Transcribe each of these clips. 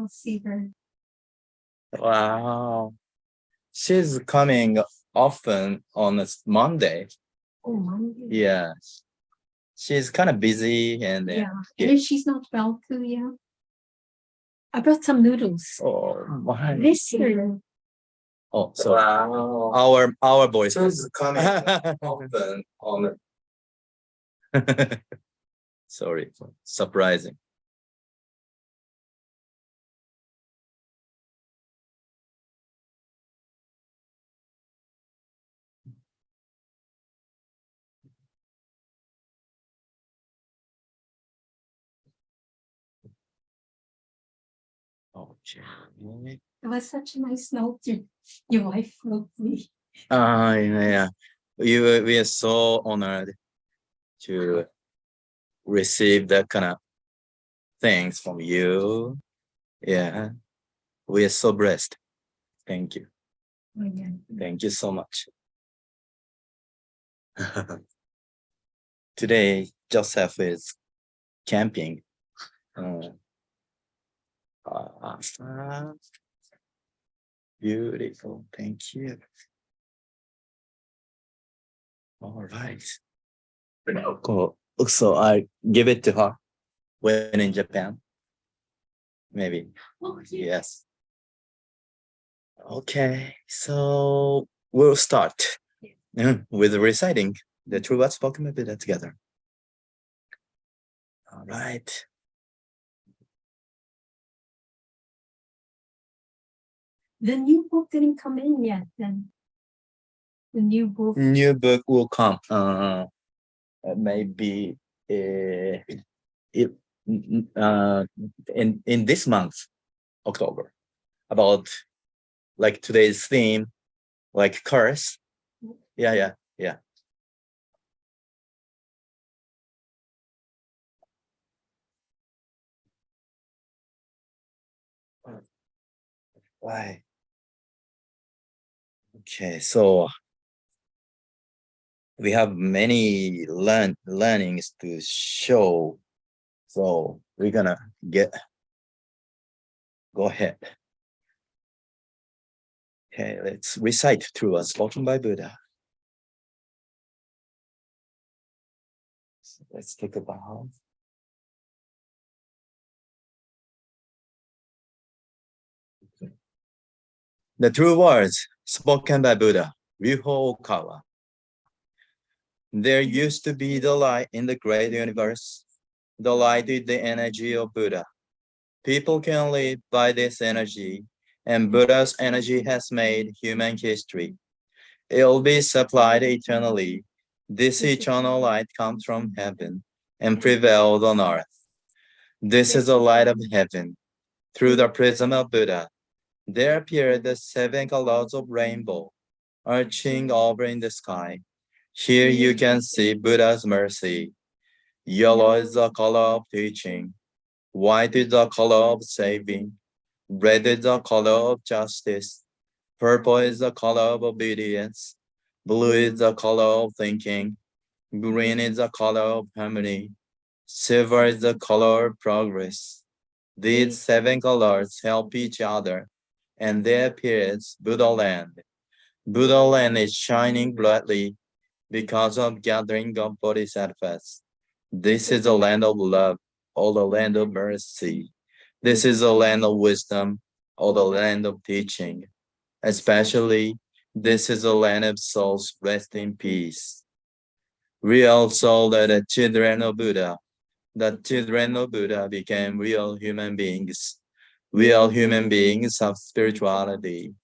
I'll see her. Wow. She's coming often on a Monday. Oh, Monday. Yes. She's kind of busy and Yeah. And if she's not well too, yeah. I brought some noodles. oh my. This year. Oh, so wow. Our boys is coming often on sorry, surprising. Okay. It was such a nice note your wife wrote me. Yeah. We are so honored to receive that kind of things from you. Yeah. We are so blessed. Thank you. Oh, yeah. Thank you so much. Today, Joseph is camping. Beautiful. Thank you. All right. Cool. So I give it to her when in Japan. Maybe. Oh, yeah. Yes. Okay. So we'll start with reciting the true words spoken Buddha together. All right. The new book didn't come in yet then. The new book. New book will come. Maybe in this month, October. About like today's theme, like curse. Yeah. Why? Okay, so we have many learnings to show. So we're gonna go ahead. Okay, let's recite through as spoken by Buddha. So let's take a bow. The true words spoken by Buddha, Ryuho Okawa. There used to be the light in the great universe. The light is the energy of Buddha. People can live by this energy, and Buddha's energy has made human history. It will be supplied eternally. This eternal light comes from heaven and prevails on earth. This is the light of heaven. Through the prism of Buddha, there appear the 7 colors of rainbow, arching over in the sky. Here you can see Buddha's mercy. Yellow is the color of teaching. White is the color of saving. Red is the color of justice. Purple is the color of obedience. Blue is the color of thinking. Green is the color of harmony. Silver is the color of progress. These 7 colors help each other, and there appears Buddha land. Buddha land is shining brightly because of gathering of bodhisattvas. This is the land of love, or the land of mercy. This is the land of wisdom, or the land of teaching. Especially, this is the land of souls rest in peace. Real soul are the children of Buddha. The children of Buddha became real human beings. Real human beings have spirituality.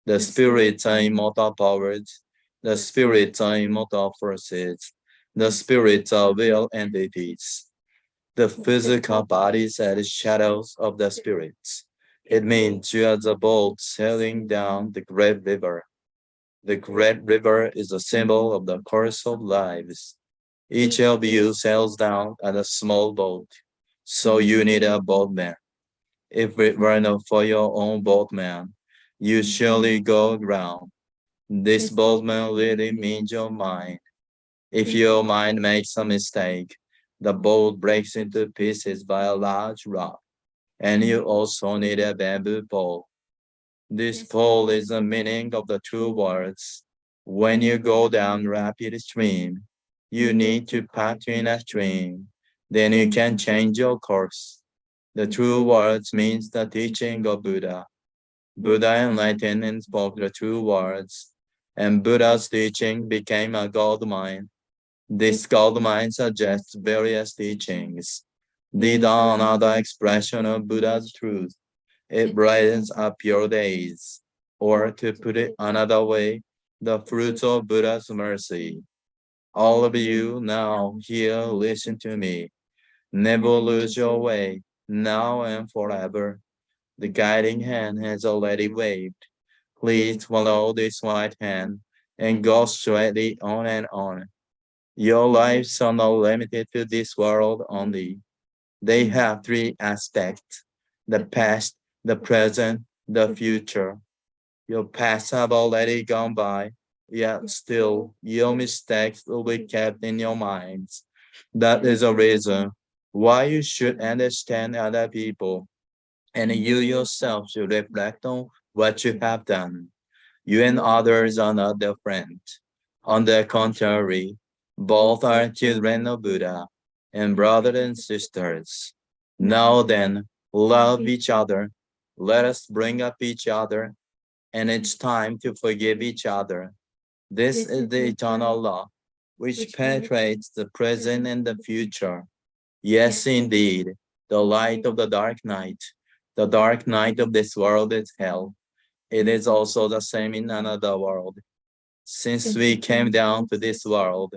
The spirits are immortal powers. The spirits are immortal forces. The spirits are real entities. The physical bodies are the shadows of the spirits. It means you are the boat sailing down the great river. The great river is a symbol of the course of lives. Each of you sails down at a small boat, so you need a boatman. If it were not for your own boatman, you surely go aground. This boatman really means your mind. If your mind makes a mistake, the boat breaks into pieces by a large rock. And you also need a bamboo pole. This pole is the meaning of the two words. When you go down rapid stream, you need to paddle in a stream. Then you can change your course. The true words means the teaching of Buddha. Buddha enlightened and spoke the true words, and Buddha's teaching became a gold mine. This gold mine suggests various teachings. These are another expression of Buddha's truth. It brightens up your days. Or to put it another way, the fruits of Buddha's mercy. All of you now here listen to me. Never lose your way, now and forever. The guiding hand has already waved. Please follow this white hand and go straightly on and on. Your lives are not limited to this world only. They have three aspects: the past, the present, the future. Your past have already gone by, yet still your mistakes will be kept in your minds. That is a reason why you should understand other people, and you yourself should reflect on what you have done. You and others are not different. On the contrary, both are children of Buddha and brothers and sisters. Now then, love each other. Let us bring up each other, and it's time to forgive each other. This is the eternal law, which penetrates the present and the future. Yes, indeed, the light of the dark night. The dark night of this world is hell. It is also the same in another world. Since we came down to this world,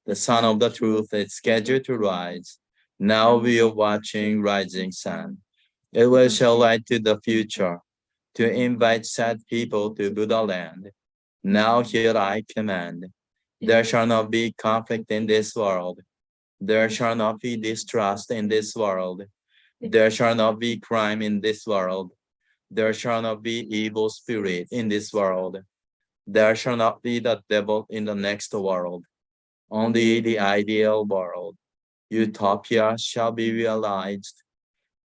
the sun of the truth is scheduled to rise. Now we are watching rising sun. It will show light to the future, to invite sad people to Buddha land. Now here I command. There shall not be conflict in this world. There shall not be distrust in this world. There shall not be crime in this world. There shall not be evil spirit in this world. There shall not be the devil in the next world. Only the ideal world, utopia, shall be realized.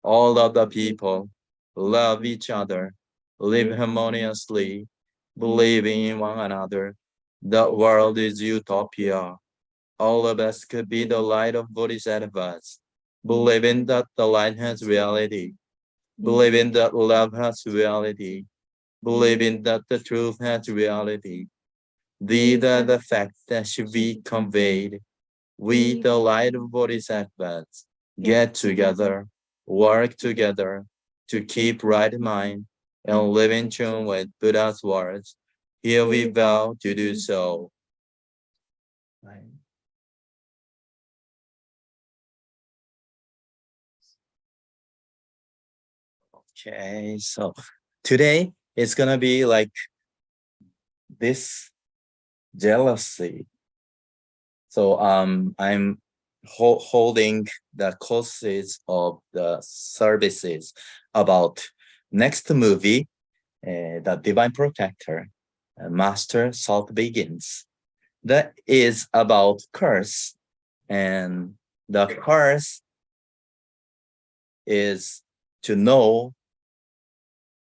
All of the people love each other, live harmoniously, believing in one another. The world is utopia. All of us could be the light of Bodhisattvas, believing that the light has reality, believing that love has reality, believing that the truth has reality. These are the facts that should be conveyed. We, the light of Bodhisattvas, get together, work together to keep right mind and live in tune with Buddha's words. Here we vow to do so. Okay, so today it's gonna be like this jealousy. So I'm holding the courses of the services about next movie, The Divine Protector, Master Salt Begins. That is about curse, and the curse is to know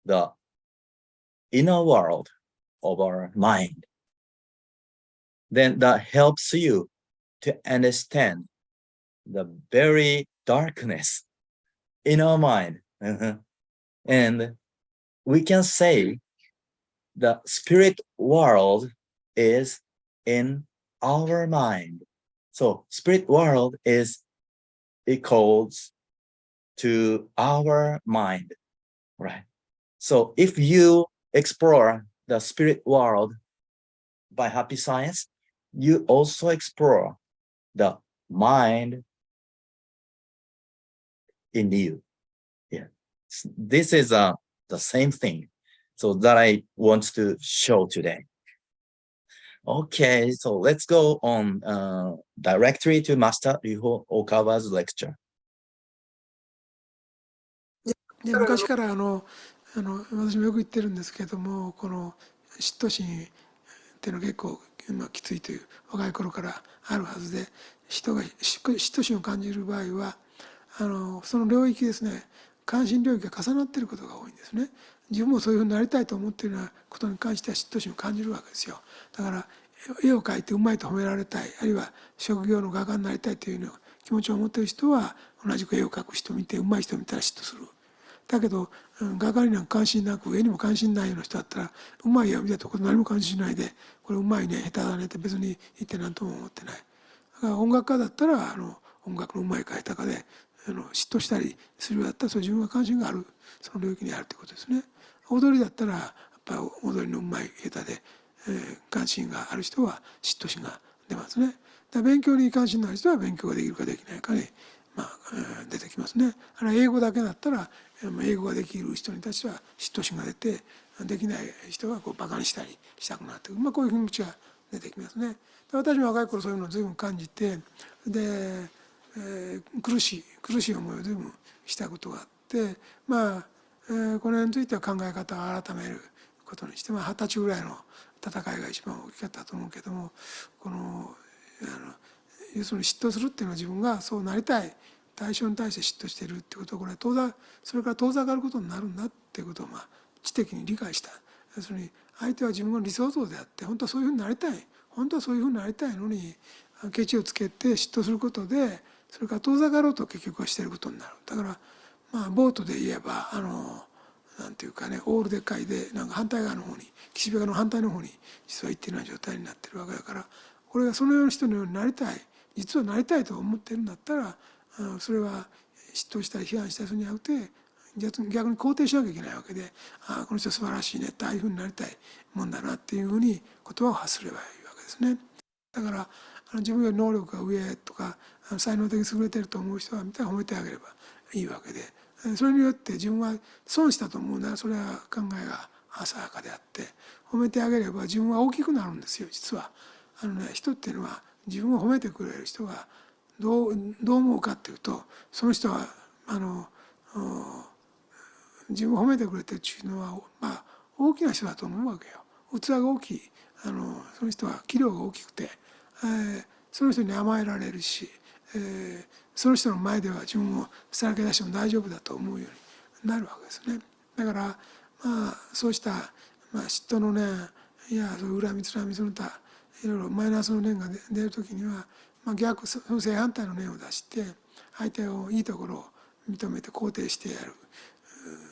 the inner world of our mind. Then that helps you to understand the very darkness in our mind. And we can say the spirit world is in our mind. So spirit world is equals to our mind, right? So if you explore the spirit world by happy science, you also explore the mind in you. Yeah, this is the same thing. So that I want to show today. Okay, so let's go on directly to Master Ryuho Okawa's lecture. で昔から私もよく言ってるんですけども、この嫉妬心っていうのは結構、きついという若い頃からあるはずで、人が嫉妬心を感じる場合はその領域ですね、関心領域が重なっていることが多いんですね。自分もそういうふうになりたいと思っているようなことに関しては嫉妬心を感じるわけですよ。だから絵を描いてうまいと褒められたい、あるいは職業の画家になりたいというような気持ちを持っている人は同じく絵を描く人を見てうまい人を見たら嫉妬する。だけど画家になんか関心なく絵にも関心ないような人だったらうまい絵を見たところ何も関心ないでこれうまいね下手だねって別に言って何とも思ってない。だから音楽家だったら音楽のうまいか下手かで嫉妬したりするようだったらそれ自分が関心があるその領域にあるということですね。踊りだったらやっぱり踊りのうまい下手で、関心がある人は嫉妬心が出ますね。だから勉強に関心のある人は勉強ができるかできないかで、出てきますね。あるいは英語だけだったら英語ができる人に対しては嫉妬心が出てできない人はバカにしたりしたくなってくる、こういう気持ちが出てきますね。で私も若い頃そういうのを随分感じてで、苦しい思いを随分したことがあってこの辺については考え方を改めることにして20歳ぐらいの戦いが一番大きかったと思うけども要するに嫉妬するっていうのは自分がそうなりたい対象に対して嫉妬しているっていうことをそれから遠ざかることになるんだっていうことを知的に理解した。要するに相手は自分の理想像であって本当はそういうふうになりたいのにケチをつけて嫉妬することでそれから遠ざかろうと結局はしていることになる。だからボートで言えばなんていうかねオールでかいでなんか反対側の方に岸辺側の反対の方に実は行っているような状態になっているわけだからこれがそのような人のようになりたい実はなりたいと思っているんだったらそれは嫉妬したり批判したりするんじゃなくて逆に肯定しなきゃいけないわけでこの人は素晴らしいねってああいうふうになりたいもんだなっていうふうに言葉を発すればいいわけですね。だから自分より能力が上とか才能的に優れていると思う人は見たら褒めてあげればいいわけでそれによって自分は損したと思うならそれは考えが浅はかであって褒めてあげれば自分は大きくなるんですよ。実は人っていうのは自分を褒めてくれる人がどう思うかっていうとその人は自分を褒めてくれてるっていうのは大きな人だと思うわけよ。器が大きいその人は器量が大きくて、その人に甘えられるし、その人の前では自分をさらけ出しても大丈夫だと思うようになるわけですね。だからそうした、嫉妬の念やそういう恨みつらみその他いろいろマイナスの念が出る時には、その正反対の念を出して相手をいいところを認めて肯定してやる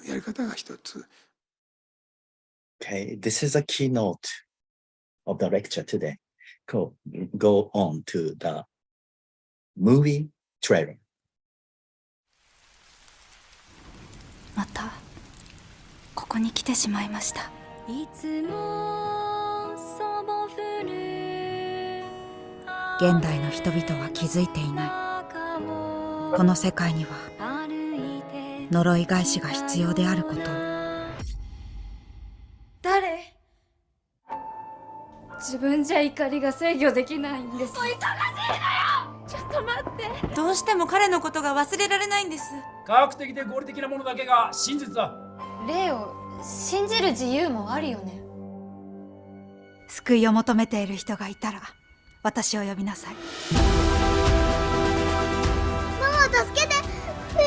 やり方が一つ。Okay, this is a keynote of the lecture today. Cool. Go on to the movie trailer. またここに来てしまいました。いつも現代の人々は気づいていない。この世界には呪い返しが必要であることを。誰？自分じゃ怒りが制御できないんです。お忙しいのよ！ちょっと待って。どうしても彼のことが忘れられないんです。科学的で合理的なものだけが真実だ。霊を信じる自由もあるよね。救いを求めている人がいたら私を呼びなさい。ママ助けて、願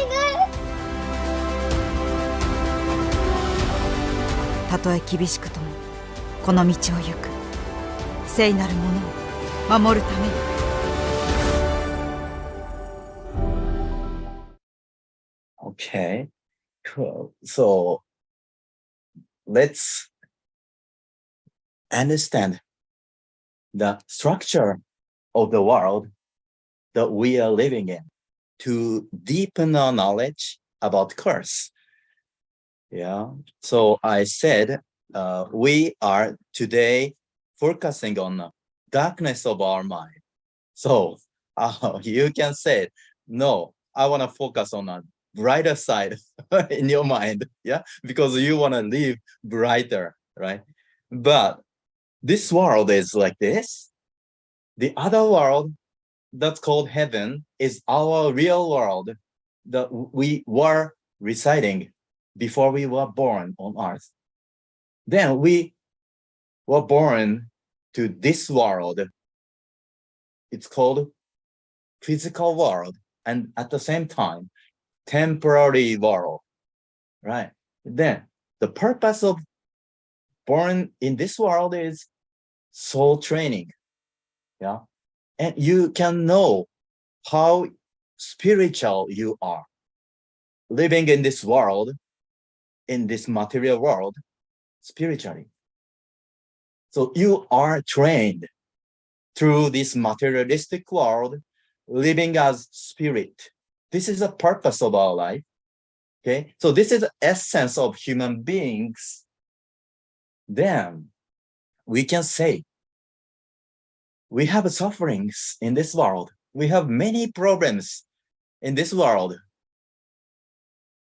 い。たとえ厳しくともこの道を行く。聖なるものを守るために。Okay, cool. So let's understand the structure of the world that we are living in to deepen our knowledge about curse. Yeah. So I said we are today focusing on the darkness of our mind. So you can say, no, I want to focus on a brighter side in your mind. Yeah. Because you want to live brighter, right? But this world is like this. The other world that's called heaven is our real world that we were residing before we were born on earth. Then we were born to this world. It's called physical world, and at the same time, temporary world. right? Then the purpose of born in this world is soul training. Yeah. And you can know how spiritual you are living in this world, in this material world, spiritually. So you are trained through this materialistic world, living as spirit. This is the purpose of our life. Okay, so this is the essence of human beings. Then we can say we have sufferings in this world. We have many problems in this world.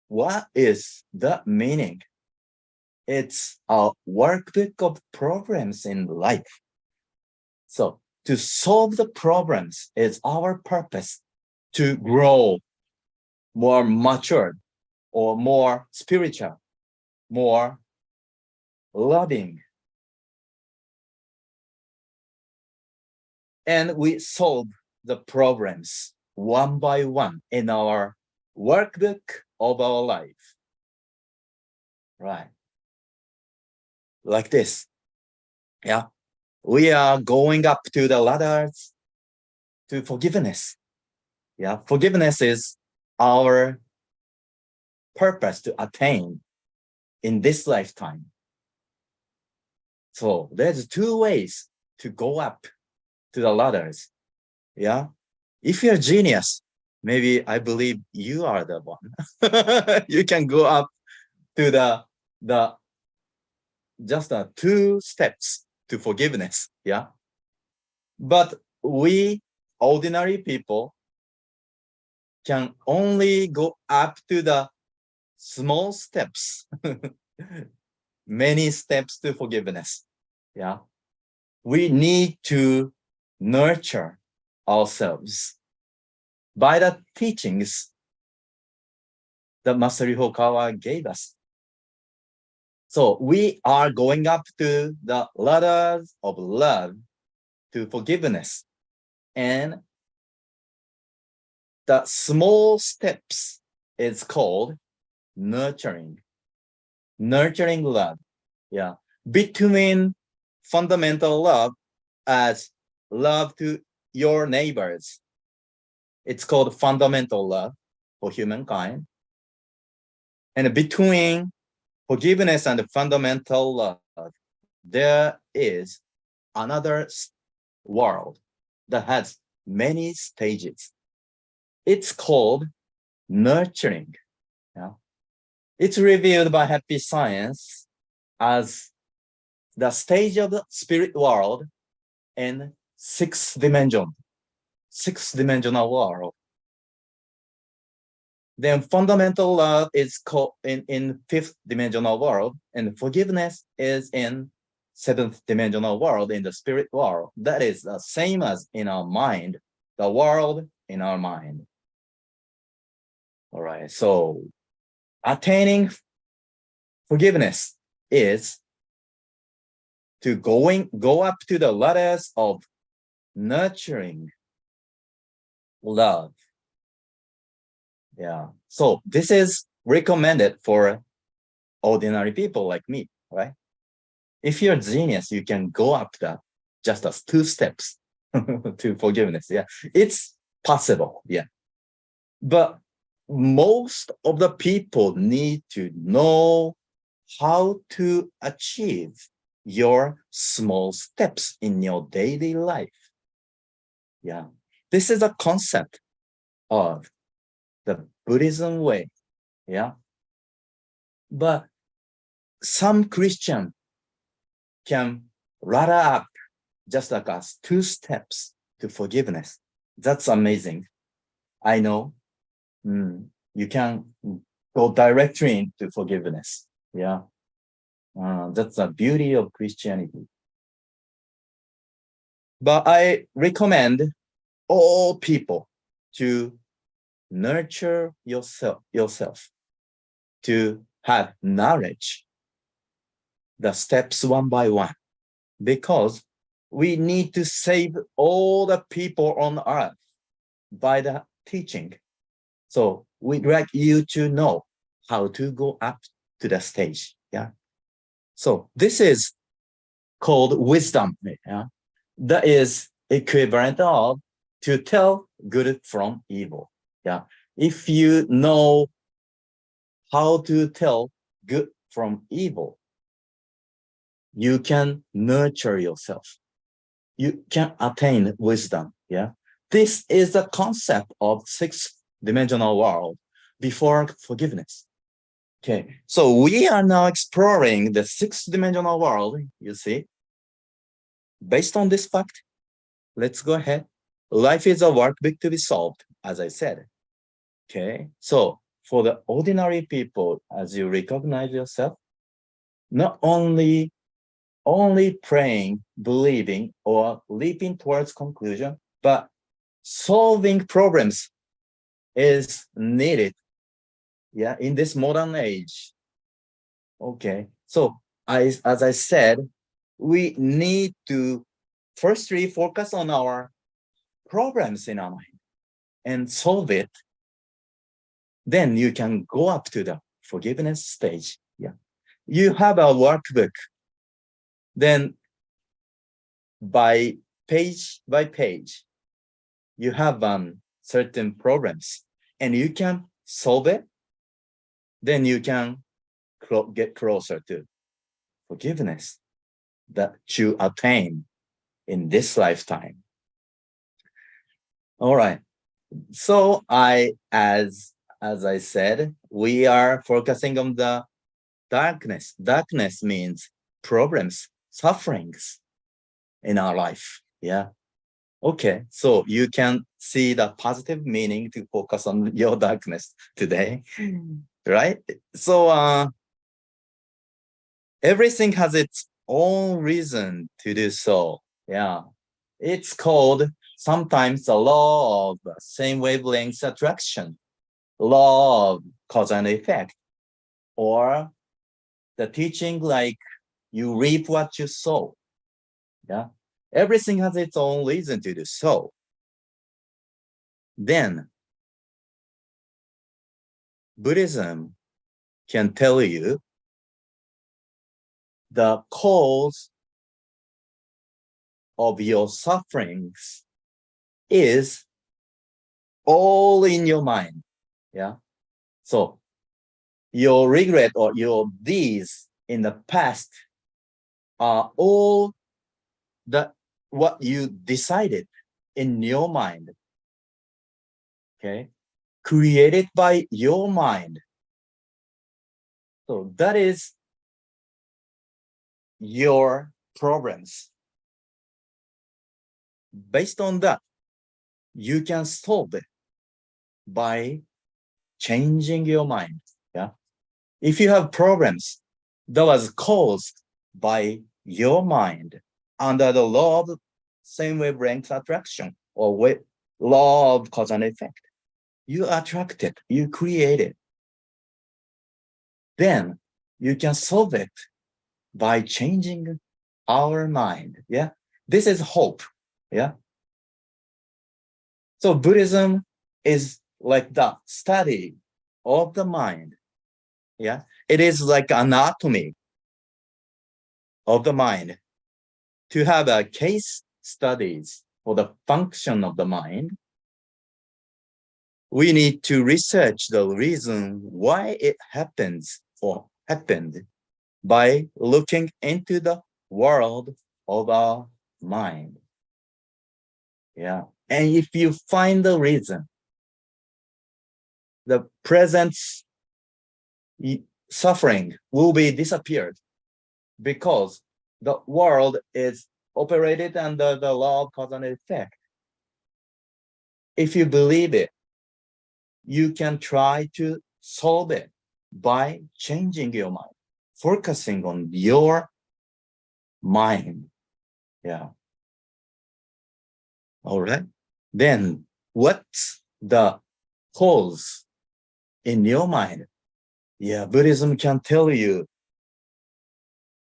What is the meaning? It's a workbook of problems in life. So to solve the problems is our purpose, to grow more mature or more spiritual, more loving. And we solve the problems one by one in our workbook of our life. Right. Like this. Yeah. We are going up to the ladders to forgiveness. Yeah. Forgiveness is our purpose to attain in this lifetime. So there's two ways to go up to the ladders. Yeah. If you're a genius, maybe I believe you are the one. You can go up to the just 2 steps to forgiveness. Yeah. But we ordinary people can only go up to the small steps, many steps to forgiveness. Yeah. We need to nurture ourselves by the teachings that Master Hokawa gave us. So we are going up to the ladders of love to forgiveness. And the small steps is called nurturing. Nurturing love. Yeah. Between fundamental love as love to your neighbors. It's called fundamental love for humankind. And between forgiveness and fundamental love, there is another world that has many stages. It's called nurturing. Yeah. It's revealed by happy science as the stage of the spirit world in sixth dimensional world. Then fundamental love is called in fifth dimensional world, and forgiveness is in seventh dimensional world, in the spirit world. That is the same as in our mind, the world in our mind. All right, so attaining forgiveness is to go up to the ladders of nurturing love. Yeah, so this is recommended for ordinary people like me, right? If you're a genius, you can go up that just as 2 steps to forgiveness. Yeah, it's possible. Yeah, but most of the people need to know how to achieve your small steps in your daily life. Yeah, this is a concept of the Buddhism way. Yeah, but some Christian can ladder up just like us 2 steps to forgiveness. That's amazing. I know. You can go directly into forgiveness. Yeah, that's the beauty of Christianity. But I recommend all people to nurture yourself, to have knowledge, the steps one by one, because we need to save all the people on earth by the teaching. So we'd like you to know how to go up to the stage. Yeah. So this is called wisdom. Yeah. That is equivalent of to tell good from evil. Yeah. If you know how to tell good from evil, you can nurture yourself. You can attain wisdom. Yeah. This is the concept of six-dimensional world before forgiveness. Okay. So we are now exploring the six-dimensional world, you see. Based on this fact, let's go ahead. Life is a workbook to be solved, as I said. Okay. So for the ordinary people, as you recognize yourself, not only praying, believing, or leaping towards conclusion, but solving problems is needed. Yeah, in this modern age. Okay, so as I said, we need to firstly focus on our problems in our mind and solve it. Then you can go up to the forgiveness stage. Yeah, you have a workbook. Then by page, you have certain problems and you can solve it. Then you can get closer to forgiveness that you attain in this lifetime. All right. So as I said, we are focusing on the darkness. Darkness means problems, sufferings in our life. Yeah. Okay. So you can see the positive meaning to focus on your darkness today, right? So everything has its own reason to do so. Yeah. It's called sometimes the law of same wavelength attraction, law of cause and effect, or the teaching like you reap what you sow. Yeah. Everything has its own reason to do so. Then Buddhism can tell you the cause of your sufferings is all in your mind. Yeah. So your regret or your deeds in the past are all what you decided in your mind. Okay. Created by your mind. So that is your problems. Based on that, you can solve it by changing your mind. Yeah. If you have problems that was caused by your mind under the law of same wavelength attraction or with law of cause and effect, you attract it, you create it. Then you can solve it by changing our mind. Yeah. This is hope. Yeah. So Buddhism is like the study of the mind. Yeah. It is like anatomy of the mind. To have a case studies for the function of the mind, we need to research the reason why it happens or happened by looking into the world of our mind. Yeah. And if you find the reason, the present suffering will be disappeared because the world is operated under the law of cause and effect. If you believe it, you can try to solve it by changing your mind, focusing on your mind. Yeah. All right. Then what's the cause in your mind? Yeah, Buddhism can tell you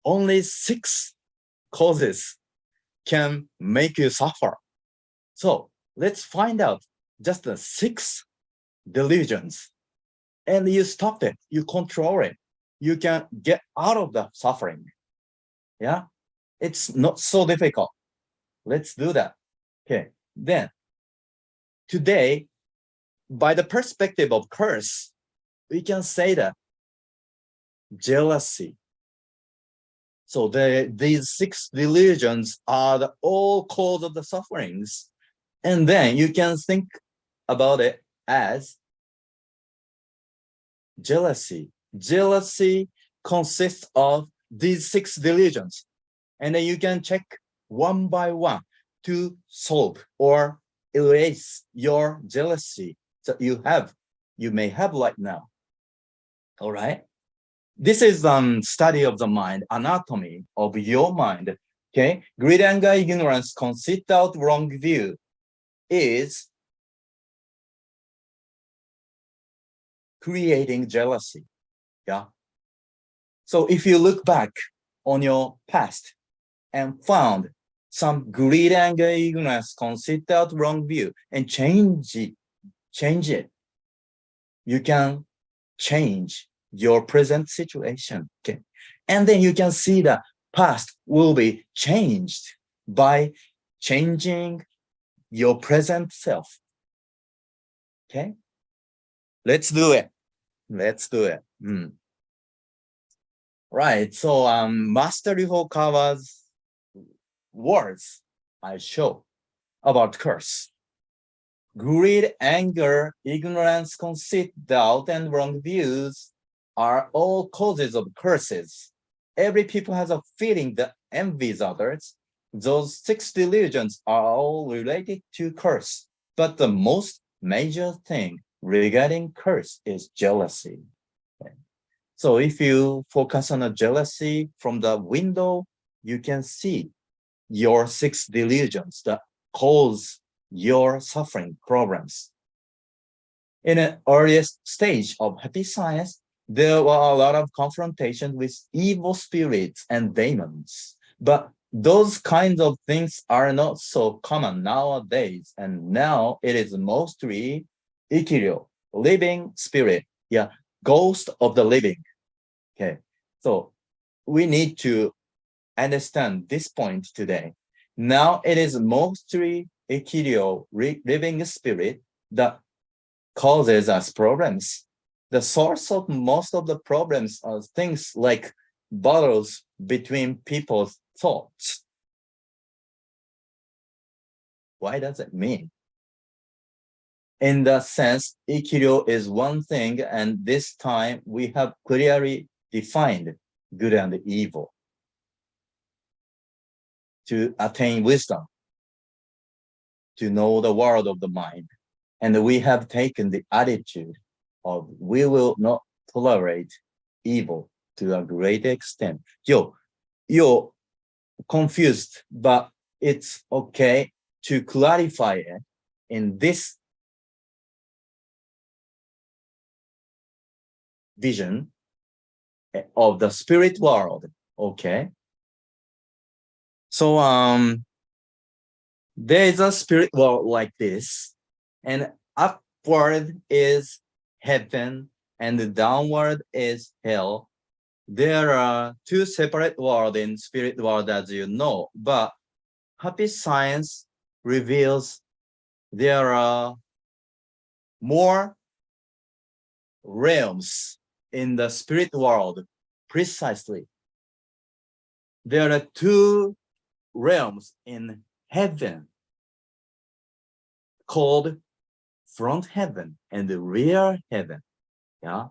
only 6 causes can make you suffer. So let's find out just the 6 delusions and you stop it, you control it, you can get out of the suffering. Yeah, it's not so difficult. Let's do that. Okay, then today, by the perspective of curse, we can say that jealousy. So these 6 delusions are the all cause of the sufferings. And then you can think about it as jealousy. Jealousy consists of these 6 delusions. And then you can check one by one to solve or erase your jealousy that you may have right now. All right. This is study of the mind, anatomy of your mind. Okay, greed, anger, ignorance, conceit, doubt, wrong view is creating jealousy. Yeah. So if you look back on your past and found some greed, anger, ignorance, conceit, doubt, wrong view, and change it, you can change your present situation. Okay, and then you can see the past will be changed by changing your present self. Okay, let's do it. Let's do it. Right. So Master Ryuhokawa's words I show about curse. Greed, anger, ignorance, conceit, doubt, and wrong views are all causes of curses. Every people has a feeling that envies others. Those 6 delusions are all related to curse. But the most major thing regarding curse is jealousy. Okay. So if you focus on a jealousy from the window, you can see your 6 delusions that cause your suffering problems. In an earliest stage of happy science, there were a lot of confrontation with evil spirits and demons. But those kinds of things are not so common nowadays. And now it is mostly ikiryo, living spirit. Yeah, ghost of the living. Okay, so we need to understand this point today. Now it is mostly ikiryo, living spirit, that causes us problems. The source of most of the problems are things like battles between people's thoughts. Why does it mean? In the sense, ikiryo is one thing, and this time we have clearly defined good and evil to attain wisdom, to know the world of the mind. And we have taken the attitude of we will not tolerate evil to a great extent. You're confused, but it's okay to clarify it in this vision of the spirit world. Okay. So there is a spirit world like this, and upward is heaven and downward is hell. There are 2 separate worlds in spirit world, as you know, but happy science reveals there are more realms in the spirit world. Precisely, there are 2 realms in heaven called front heaven and the rear heaven. Yeah,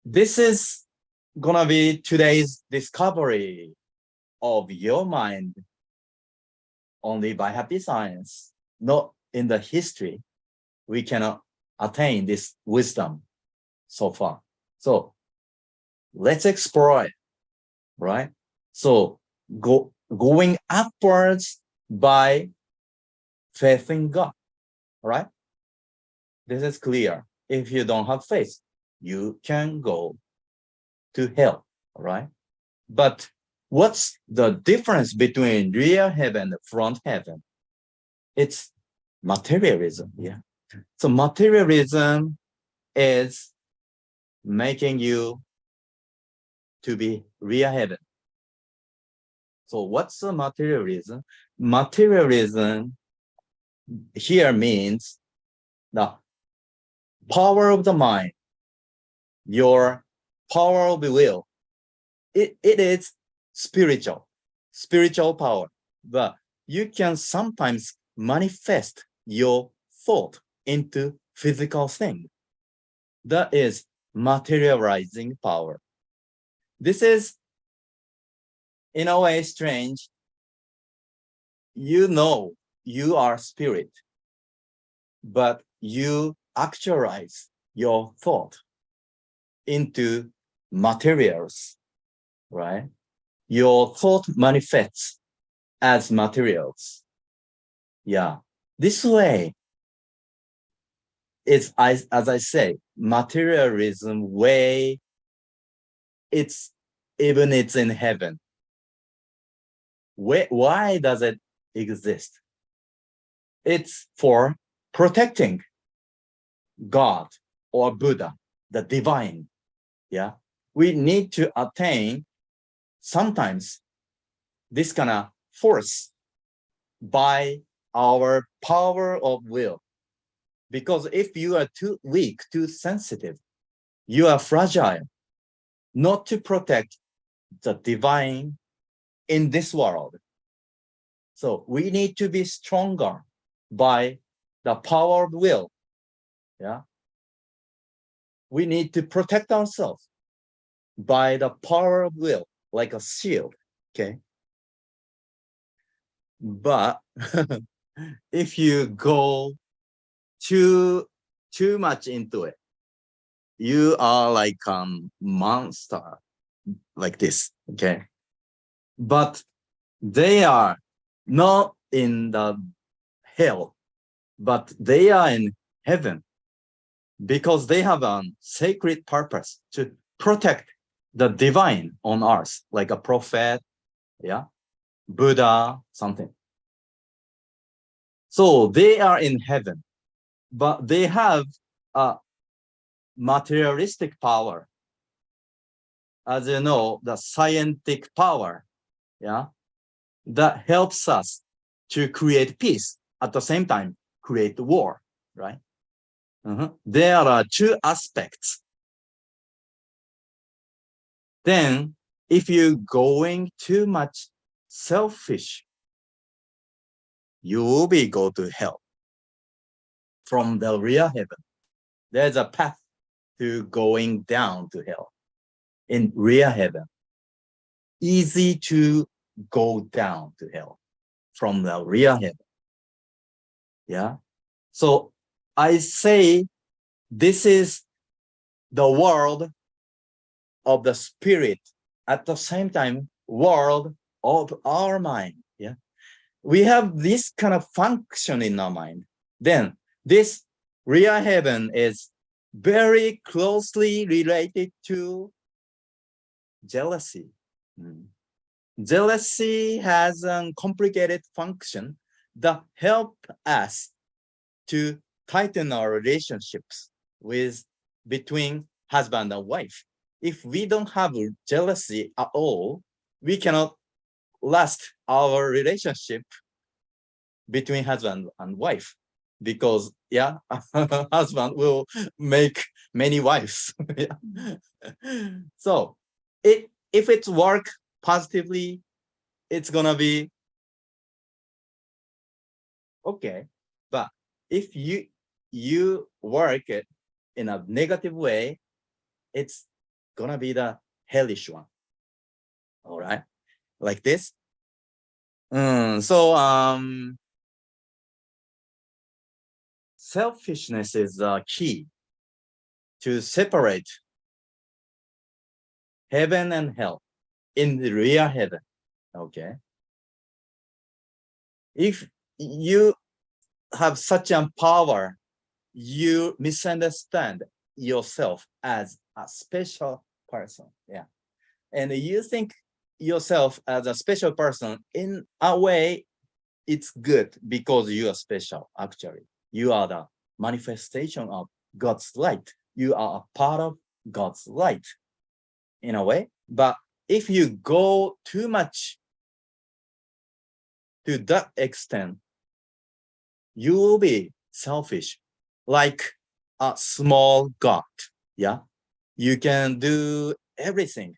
this is gonna be today's discovery of your mind only by happy science, not in the history. We cannot attain this wisdom so far. So let's explore it, right? So going upwards by faith in God, right? This is clear. If you don't have faith, you can go to hell, right? But what's the difference between rear heaven and front heaven? It's materialism, yeah. So materialism is making you to be real heaven. So what's the materialism? Materialism here means the power of the mind, your power of the will. It is spiritual power, but you can sometimes manifest your thought into physical thing. That is materializing power. This is in a way strange. You know you are spirit, but you actualize your thought into materials, right? Your thought manifests as materials. Yeah, this way is, as I say, materialism way. It's in heaven. Why does it exist? It's for protecting God or Buddha, the divine. Yeah, we need to attain sometimes this kind of force by our power of will. Because if you are too weak, too sensitive, you are fragile, not to protect the divine in this world. So we need to be stronger by the power of will. Yeah. We need to protect ourselves by the power of will, like a shield. Okay. But if you go too much into it, you are like a monster like this. Okay. But they are not in the hell, but they are in heaven because they have a sacred purpose to protect the divine on earth, like a prophet, yeah, Buddha, something. So they are in heaven, but they have a materialistic power. As you know, the scientific power, yeah, that helps us to create peace, at the same time create war, right? There are two aspects. Then if you're going too much selfish, you will go to hell. From the real heaven, there's a path to going down to hell. In real heaven, easy to go down to hell from the real heaven. Yeah. So I say this is the world of the spirit, at the same time world of our mind. Yeah, we have this kind of function in our mind. Then this real heaven is very closely related to jealousy. Jealousy has a complicated function that help us to tighten our relationships between husband and wife. If we don't have jealousy at all, we cannot last our relationship between husband and wife, because yeah, husband will make many wives. Yeah. So if it's work positively, it's gonna be okay. But if you work it in a negative way, it's gonna be the hellish one. All right, like this. Selfishness is the key to separate heaven and hell in the real heaven. Okay. If you have such a power, you misunderstand yourself as a special person. Yeah. And you think yourself as a special person, in a way, it's good because you are special. Actually, you are the manifestation of God's light. you are a part of God's light in a way. But if you go too much to that extent, you will be selfish, like a small God. Yeah, you can do everything,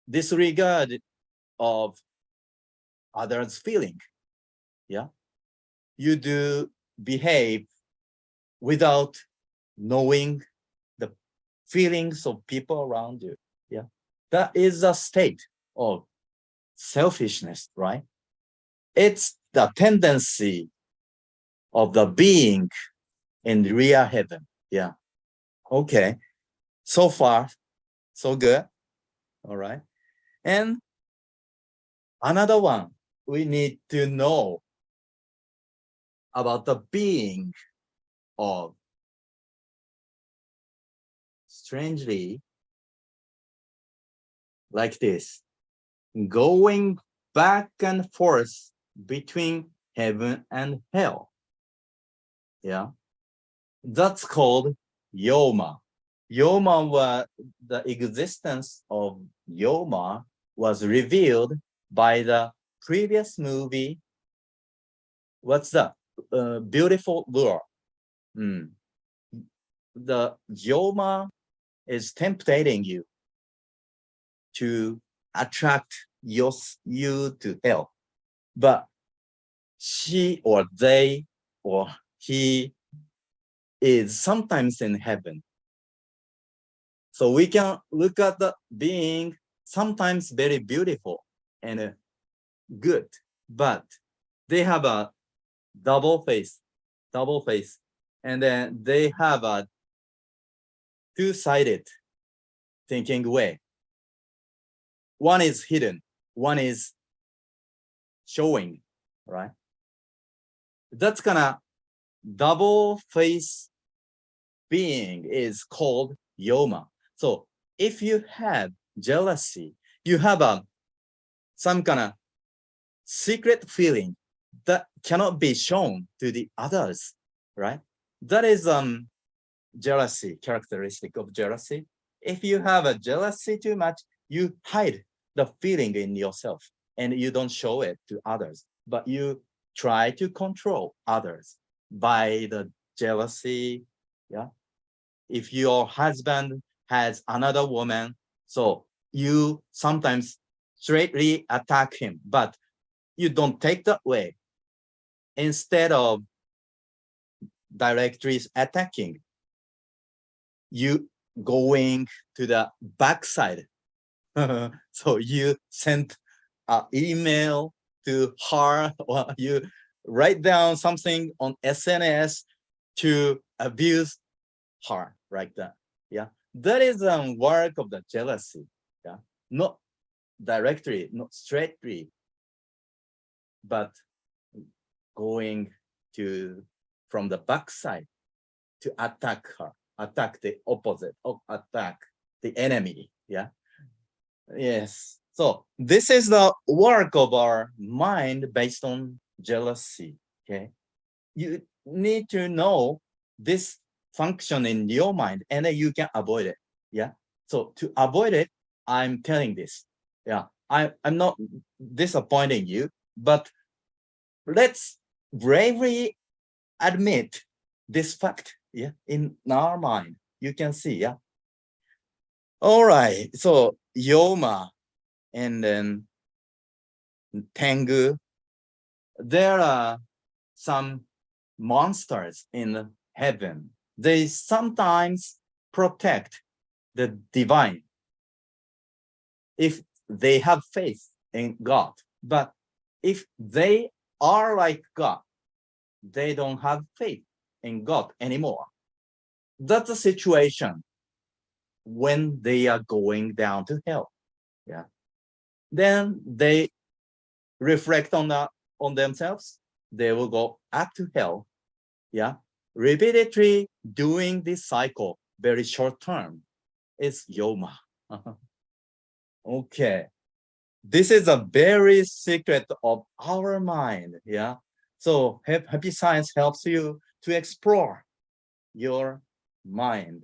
disregard of others' feeling. Yeah, you do behave without knowing the feelings of people around you. Yeah, that is a state of selfishness, right? It's the tendency of the being in real heaven. Yeah. Okay. So far, so good. All right. And another one we need to know about the being of, strangely, like this, going back and forth between heaven and hell. Yeah. That's called Yoma. Yoma was the existence of Yoma was revealed by the previous movie. What's that? Beautiful Lure. The Yoma is tempting you to attract you to hell, but she or they or he is sometimes in heaven. So we can look at the being sometimes very beautiful and good, but they have a double face, and then they have a two-sided thinking way. One is hidden, one is showing, right? That's gonna double face being is called Yoma. So if you have jealousy, you have some kind of secret feeling that cannot be shown to the others, right? That is jealousy, characteristic of jealousy. If you have a jealousy too much, you hide the feeling in yourself and you don't show it to others, but you try to control others by the jealousy. Yeah. If your husband has another woman, so you sometimes straightly attack him, but you don't take that way. Instead of directly attacking, you going to the backside. So you send an email to her, or you write down something on SNS to abuse her, like that. Yeah, that is work of the jealousy. Yeah, not directly, not straightly, but going to from the backside to attack her, attack the opposite, or attack the enemy. Yeah. Yes. So this is the work of our mind based on jealousy. Okay. You need to know this function in your mind, and then you can avoid it. Yeah. So to avoid it, I'm telling this. Yeah. I'm not disappointing you, but let's bravely admit this fact. Yeah. In our mind, you can see. Yeah. All right. So Yoma and then Tengu, there are some monsters in heaven. They sometimes protect the divine if they have faith in God. But if they are like God, they don't have faith in God anymore. That's a situation when they are going down to hell. Yeah. Then they reflect on themselves. They will go up to hell. Yeah. Repeatedly doing this cycle, very short term, is Yoma. Okay. This is a very secret of our mind. Yeah. So happy science helps you to explore your mind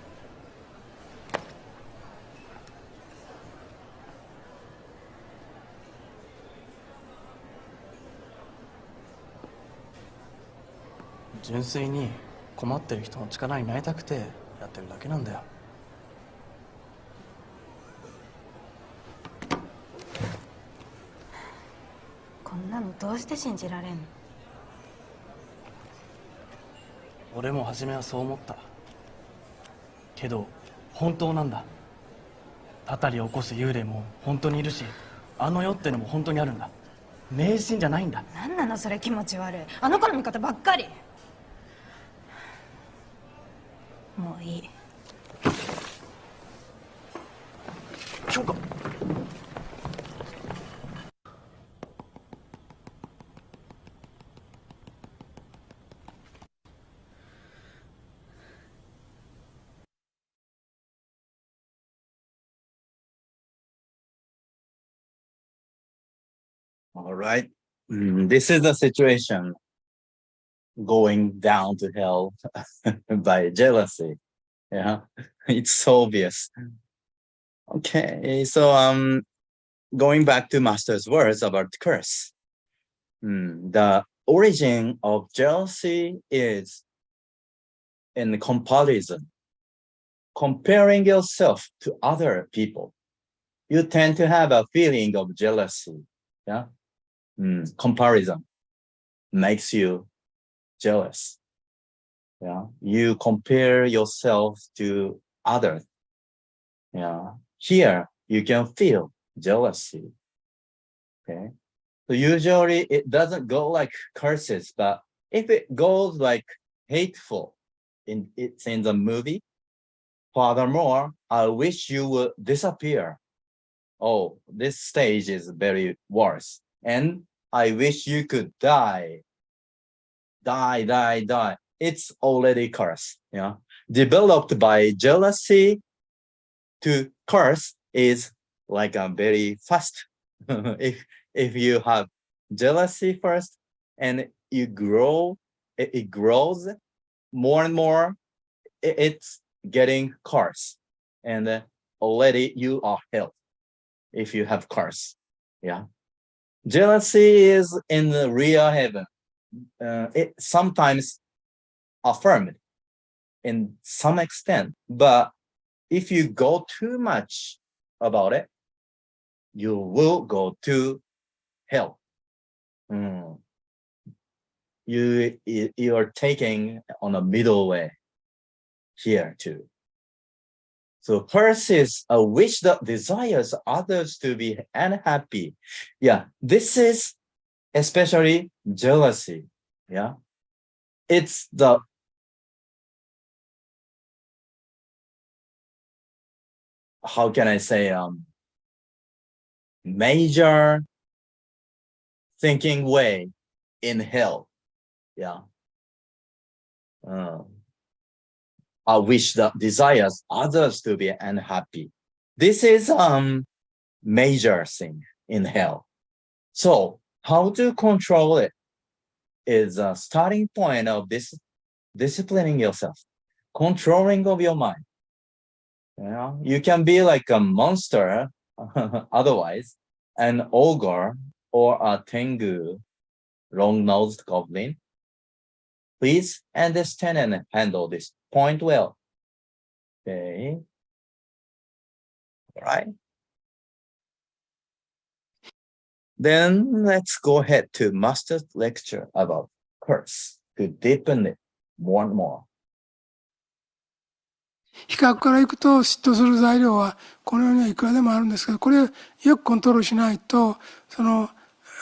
純粋に困ってる人の力になりたくてやってるだけなんだよ。こんなのどうして信じられんの？俺も初めはそう思った。けど本当なんだ。たたりを起こす幽霊も本当にいるし、あの世ってのも本当にあるんだ。迷信じゃないんだ。なんなのそれ、気持ち悪い。あの子の味方ばっかり。もういい。京香。All right. This is the situation going down to hell by jealousy. Yeah, it's obvious. Okay, so going back to Master's words about curse. The origin of jealousy is in comparison. Comparing yourself to other people. You tend to have a feeling of jealousy. Yeah. Comparison makes you jealous. Yeah, you compare yourself to others. Yeah, here you can feel jealousy. Okay, so usually it doesn't go like curses, but if it goes like hateful, it's in the movie. Furthermore, I wish you would disappear. Oh, this stage is very worse. And I wish you could die. Die. It's already curse. Yeah. Developed by jealousy to curse is like a very fast. if you have jealousy first and you grow, it grows more and more, it's getting curse. And already you are hell if you have curse. Yeah. Jealousy is in the real heaven. It sometimes affirmed in some extent, but if you go too much about it, you will go to hell. You are taking on a middle way here too. So curse is a wish that desires others to be unhappy. Yeah, this is especially jealousy. Yeah, it's the how can I say major thinking way in hell. Yeah, a wish that desires others to be unhappy. This is major thing in hell. So how to control it is a starting point of this disciplining yourself, controlling of your mind. You know, you can be like a monster otherwise, an ogre or a tengu, long-nosed goblin. Please understand and handle this point well. Okay. All right. Then let's go ahead to Master's lecture about curse to deepen it more and more. 比較からいくと嫉妬する材料はこの世にはいくらでもあるんですけど、これをよくコントロールしないと、この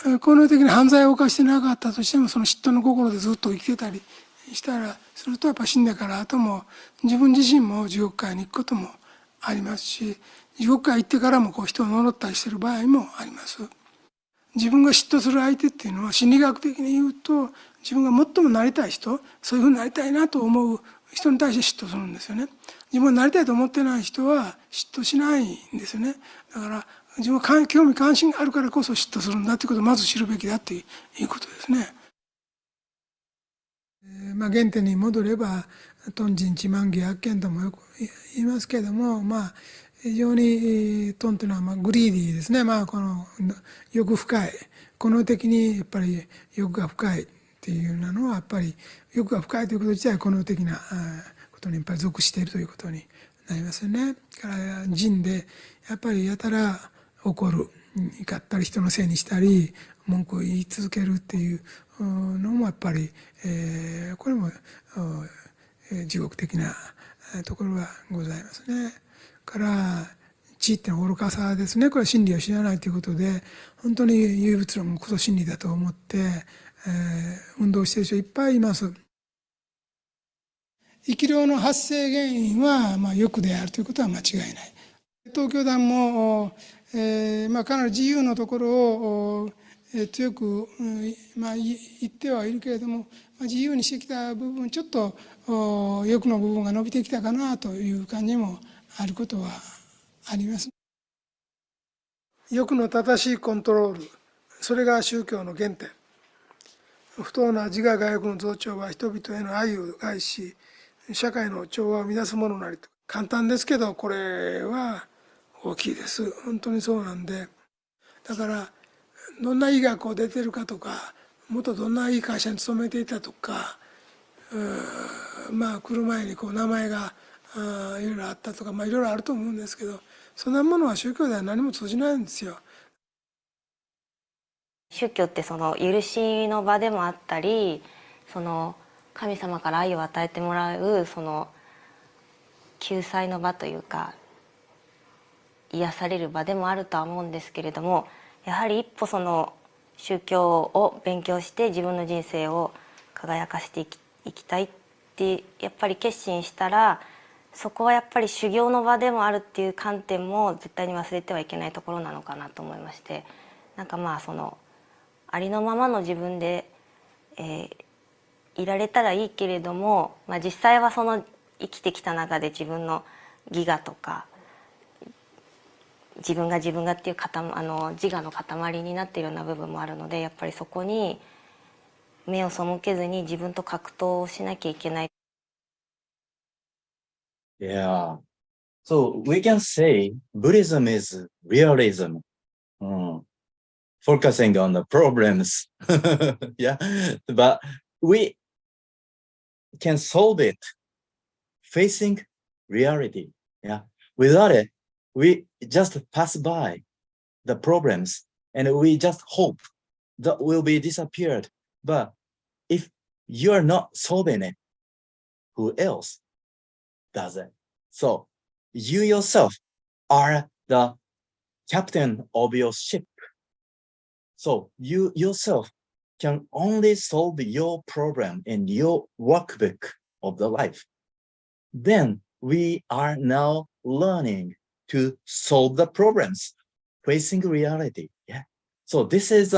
世的に犯罪を犯してなかったとしても、その嫉妬の心でずっと生きてたりしたらすると、やっぱ死んでから後も自分自身も地獄界に行くこともありますし、地獄界行ってからも人を呪ったりしてる場合もあります。自分が嫉妬する相手っていうのは心理学的に言うと、自分が最もなりたい人、そういうふうになりたいなと思う人に対して嫉妬するんですよね。自分がなりたいと思ってない人は嫉妬しないんですよね。だから自分は興味関心があるからこそ嫉妬するんだということをまず知るべきだということですね。原点に戻れば貪瞋痴慢疑悪見ともよく言いますけれども、非常に貪というのはグリーディーですね。この欲深い、この的にやっぱり欲が深いってっていうのはやっぱり欲が深いということ自体この的なことにやっぱり属しているということになりますよね。から人でやっぱりやたら怒る、怒ったり人のせいにしたり文句を言い続けるっていうのもやっぱり、これも地獄的なところがございますね。から知っての愚かさですね。これは真理を知らないということで本当に唯物論こそ真理だと思って、運動している人いっぱいいます。生き量の発生原因は、欲であるということは間違いない。東京団も、かなり自由のところを強く、言ってはいるけれども、自由にしてきた部分ちょっと欲の部分が伸びてきたかなという感じもあることはあります。欲の正しいコントロール、それが宗教の原点。不当な自我我欲の増長は人々への愛を害し社会の調和を乱すものなりと。簡単ですけどこれは大きいです。本当にそうなんで、だからどんないい学校出てるかとか、元どんないい会社に勤めていたとか、来る前に名前がいろいろあったとか、いろいろあると思うんですけど、そんなものは宗教では何も通じないんですよ。宗教ってその許しの場でもあったり、その神様から愛を与えてもらうその救済の場というか癒される場でもあるとは思うんですけれども、やはり一歩その宗教を勉強して自分の人生を輝かせていきたいってやっぱり決心したら、そこはやっぱり修行の場でもあるっていう観点も絶対に忘れてはいけないところなのかなと思いまして、そのありのままの自分で、いられたらいいけれども、実際はその生きてきた中で自分の自我とか自分がっていう自我の塊になっているような部分もあるので、やっぱりそこに目を背けずに自分と格闘をしなきゃいけない。Yeah. So we can say Buddhism is realism. Focusing on the problems. Yeah. But we can solve it facing reality. Yeah. Without it, we just pass by the problems and we just hope that will be disappeared. But if you're not solving it, who else does it? So you yourself are the captain of your ship. So you yourself can only solve your problem in your workbook of the life. Then we are now learning to solve the problems facing reality. Yeah. So this is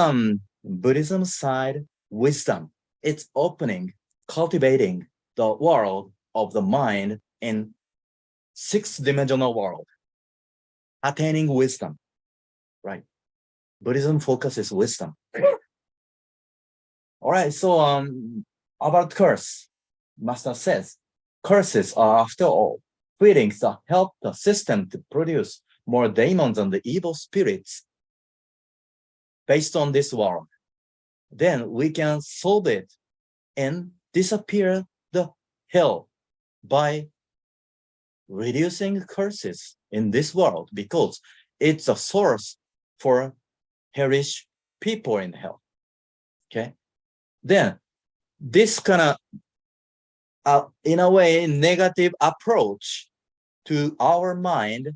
Buddhism side wisdom. It's opening, cultivating the world of the mind in six-dimensional world, attaining wisdom. Right. Buddhism focuses wisdom. All right. So about curse, Master says, curses are, after all, feelings that help the system to produce more demons and the evil spirits based on this world. Then we can solve it and disappear the hell by reducing curses in this world, because it's a source for hellish people in hell. Okay. Then this kind of, in a way, negative approach to our mind,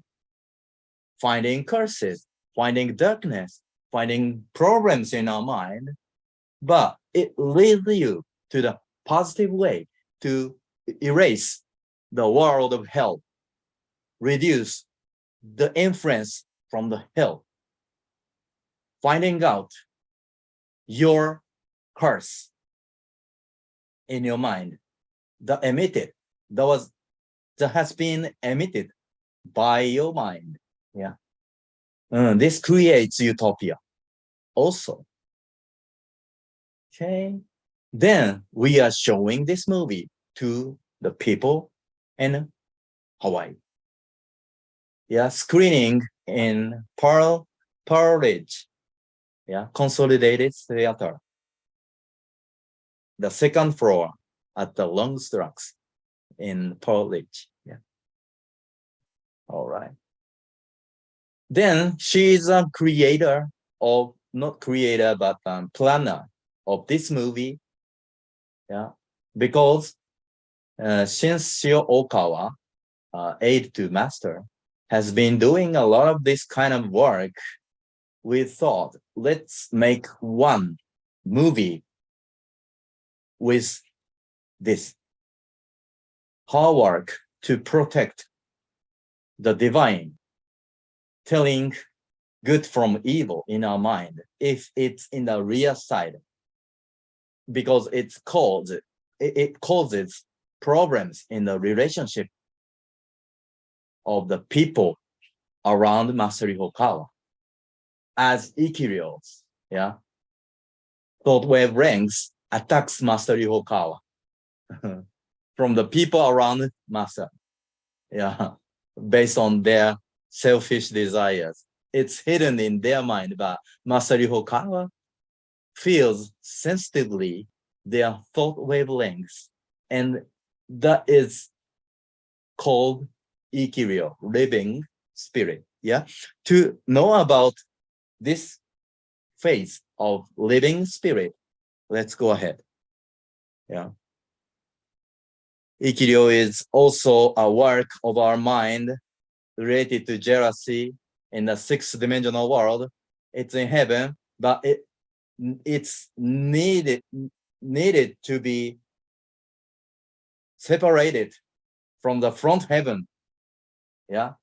finding curses, finding darkness, finding problems in our mind, but it leads you to the positive way to erase the world of hell, reduce the influence from the hell, finding out your curse in your mind that has been emitted by your mind. Yeah. This creates utopia also. Okay. Then we are showing this movie to the people in Hawaii. Yeah, screening in Pearl Ridge. Yeah, consolidated theater. the second floor at the Long Strux in Pearl Ridge. Yeah. All right. Then she is a creator of, not creator, but planner of this movie. Yeah. Because since Shio Okawa, Aid to Master, has been doing a lot of this kind of work, we thought, let's make one movie with this. Her work to protect the divine, telling good from evil in our mind, if it's in the real side, because it causes problems in the relationship of the people around Master Hokawa. As Ikiryo's, yeah, thought wavelengths attacks Master Hokawa from the people around Master, yeah, based on their selfish desires. It's hidden in their mind, but Master Hokawa feels sensitively their thought wavelengths, and that is called Ikiryo, living spirit. Yeah, to know about this phase of living spirit, let's go ahead. Yeah. Ikiryo is also a work of our mind related to jealousy in the sixth dimensional world. It's in heaven, but it's needed to be separated from the front heaven. Yeah.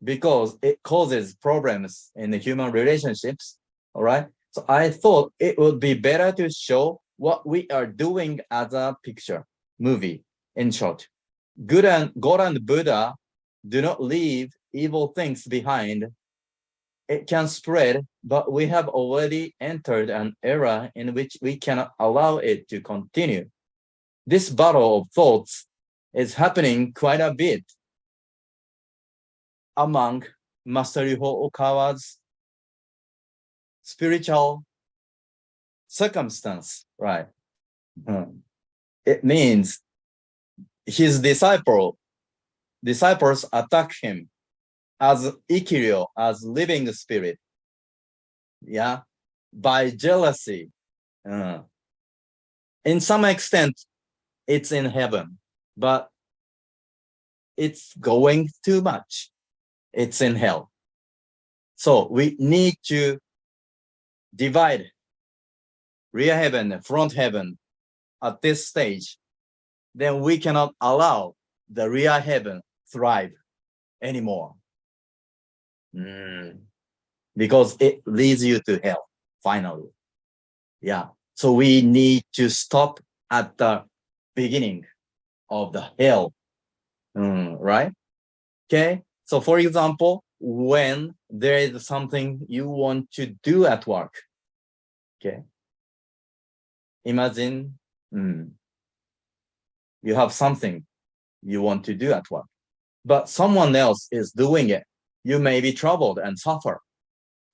Because it causes problems in the human relationships. All right. So I thought it would be better to show what we are doing as a picture movie. In short, God and Buddha do not leave evil things behind. It can spread, but we have already entered an era in which we cannot allow it to continue. This battle of thoughts is happening quite a bit among Master Ryuho Okawa's spiritual circumstance, right? It means his disciples attack him as Ikiryo, as living spirit, yeah, by jealousy. In some extent, it's in heaven, but it's going too much. It's in hell. So we need to divide rear heaven and front heaven at this stage. Then we cannot allow the rear heaven thrive anymore. Because it leads you to hell, finally. Yeah. So we need to stop at the beginning of the hell. Right? Okay. So for example, when there is something you want to do at work, okay, imagine you have something you want to do at work, but someone else is doing it. You may be troubled and suffer.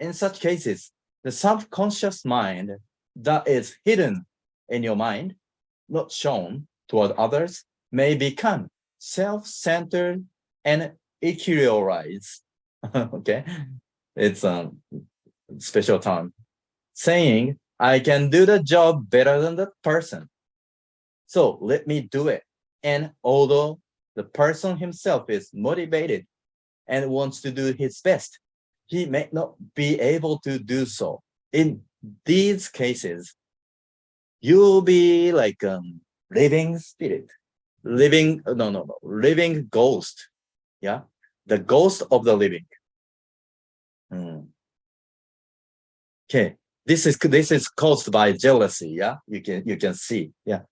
In such cases, the subconscious mind that is hidden in your mind, not shown toward others, may become self-centered and equilibrize. Okay, it's a special term, saying I can do the job better than that person, so let me do it. And although the person himself is motivated and wants to do his best, he may not be able to do so. In these cases, you'll be like living spirit, living ghost. Yeah, the ghost of the living. Okay, this is caused by jealousy. Yeah, you can see. Yeah.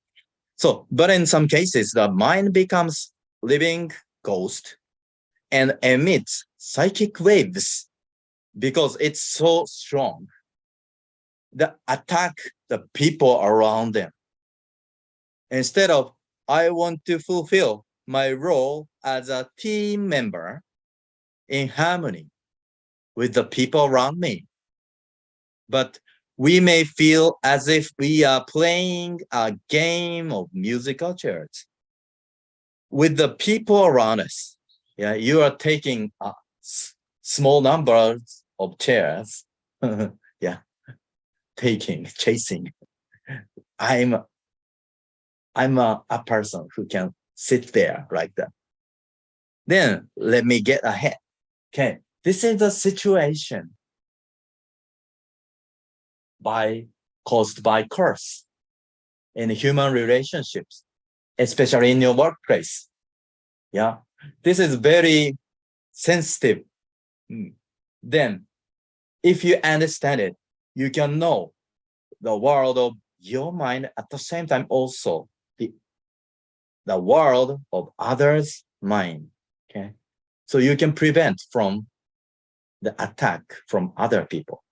So, but in some cases, the mind becomes living ghost and emits psychic waves because it's so strong that attack the people around them. Instead of, I want to fulfill my role as a team member in harmony with the people around me. But we may feel as if we are playing a game of musical chairs with the people around us. Yeah, you are taking a small number of chairs. Yeah, chasing. I'm a person who can sit there like that. Then let me get ahead. Okay, this is the situation caused by curse in human relationships, especially in your workplace. Yeah, this is very sensitive. Then, if you understand it, you can know the world of your mind at the same time also the world of others' mind. Okay, so you can prevent from the attack from other people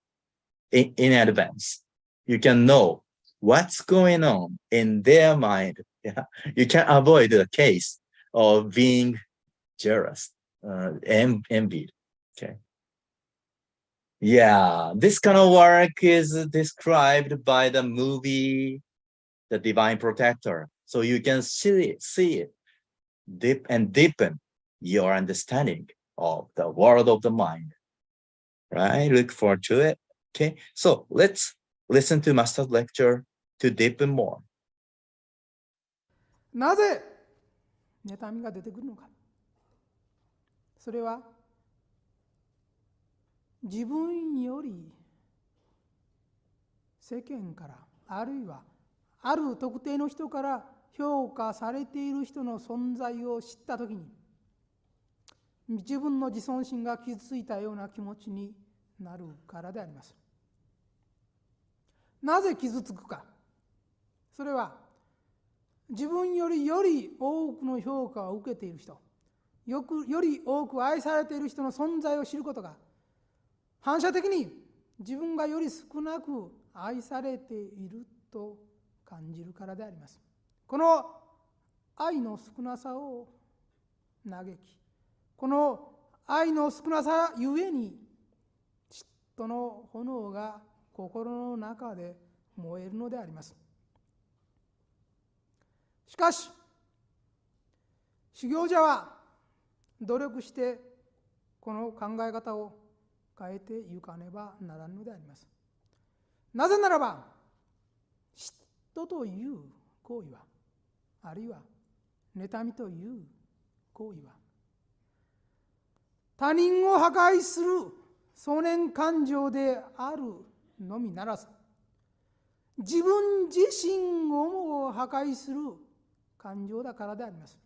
in advance. You can know what's going on in their mind. Yeah, you can avoid the case of being jealous, envied. Okay. Yeah, this kind of work is described by the movie The Divine Protector. So you can see it, deepen your understanding of the world of the mind. Right? Look forward to it. Okay, so let's listen to Master's lecture to deepen more. なぜ妬みが出てくるのか。それは自分より世間からあるいはある特定の人から評価されている人の存在を知ったときに自分の自尊心が傷ついたような気持ちになるからであります。なぜ傷つくか。それは自分より多くの評価を受けている人、より多く愛されている人の存在を知ることが反射的に自分がより少なく愛されていると感じるからであります。この愛の少なさを嘆き、この愛の少なさゆえに嫉妬の炎が心の中で燃えるのであります。しかし修行者は努力してこの考え方を変えていかねばならぬのであります。なぜならば嫉妬という行為はあるいは妬みという行為は他人を破壊する想念感情であるのみならず自分自身をも破壊する感情だからであります。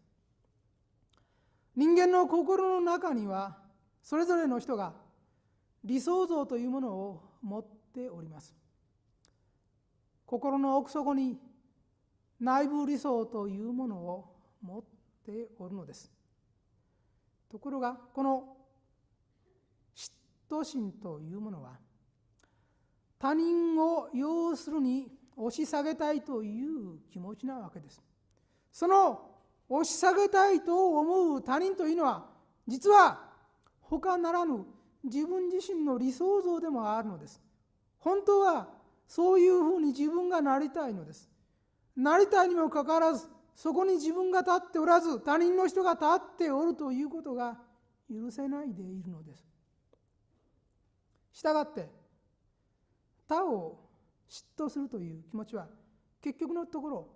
人間の心の中にはそれぞれの人が理想像というものを持っております。心の奥底に内部理想というものを持っておるのです。ところがこの嫉妬心というものは他人を要するに押し下げたいという気持ちなわけです。その押し下げたいと思う他人というのは実は他ならぬ自分自身の理想像でもあるのです。本当はそういうふうに自分がなりたいのです。なりたいにもかかわらずそこに自分が立っておらず他人の人が立っておるということが許せないでいるのです。したがって他を嫉妬するという気持ちは結局のところ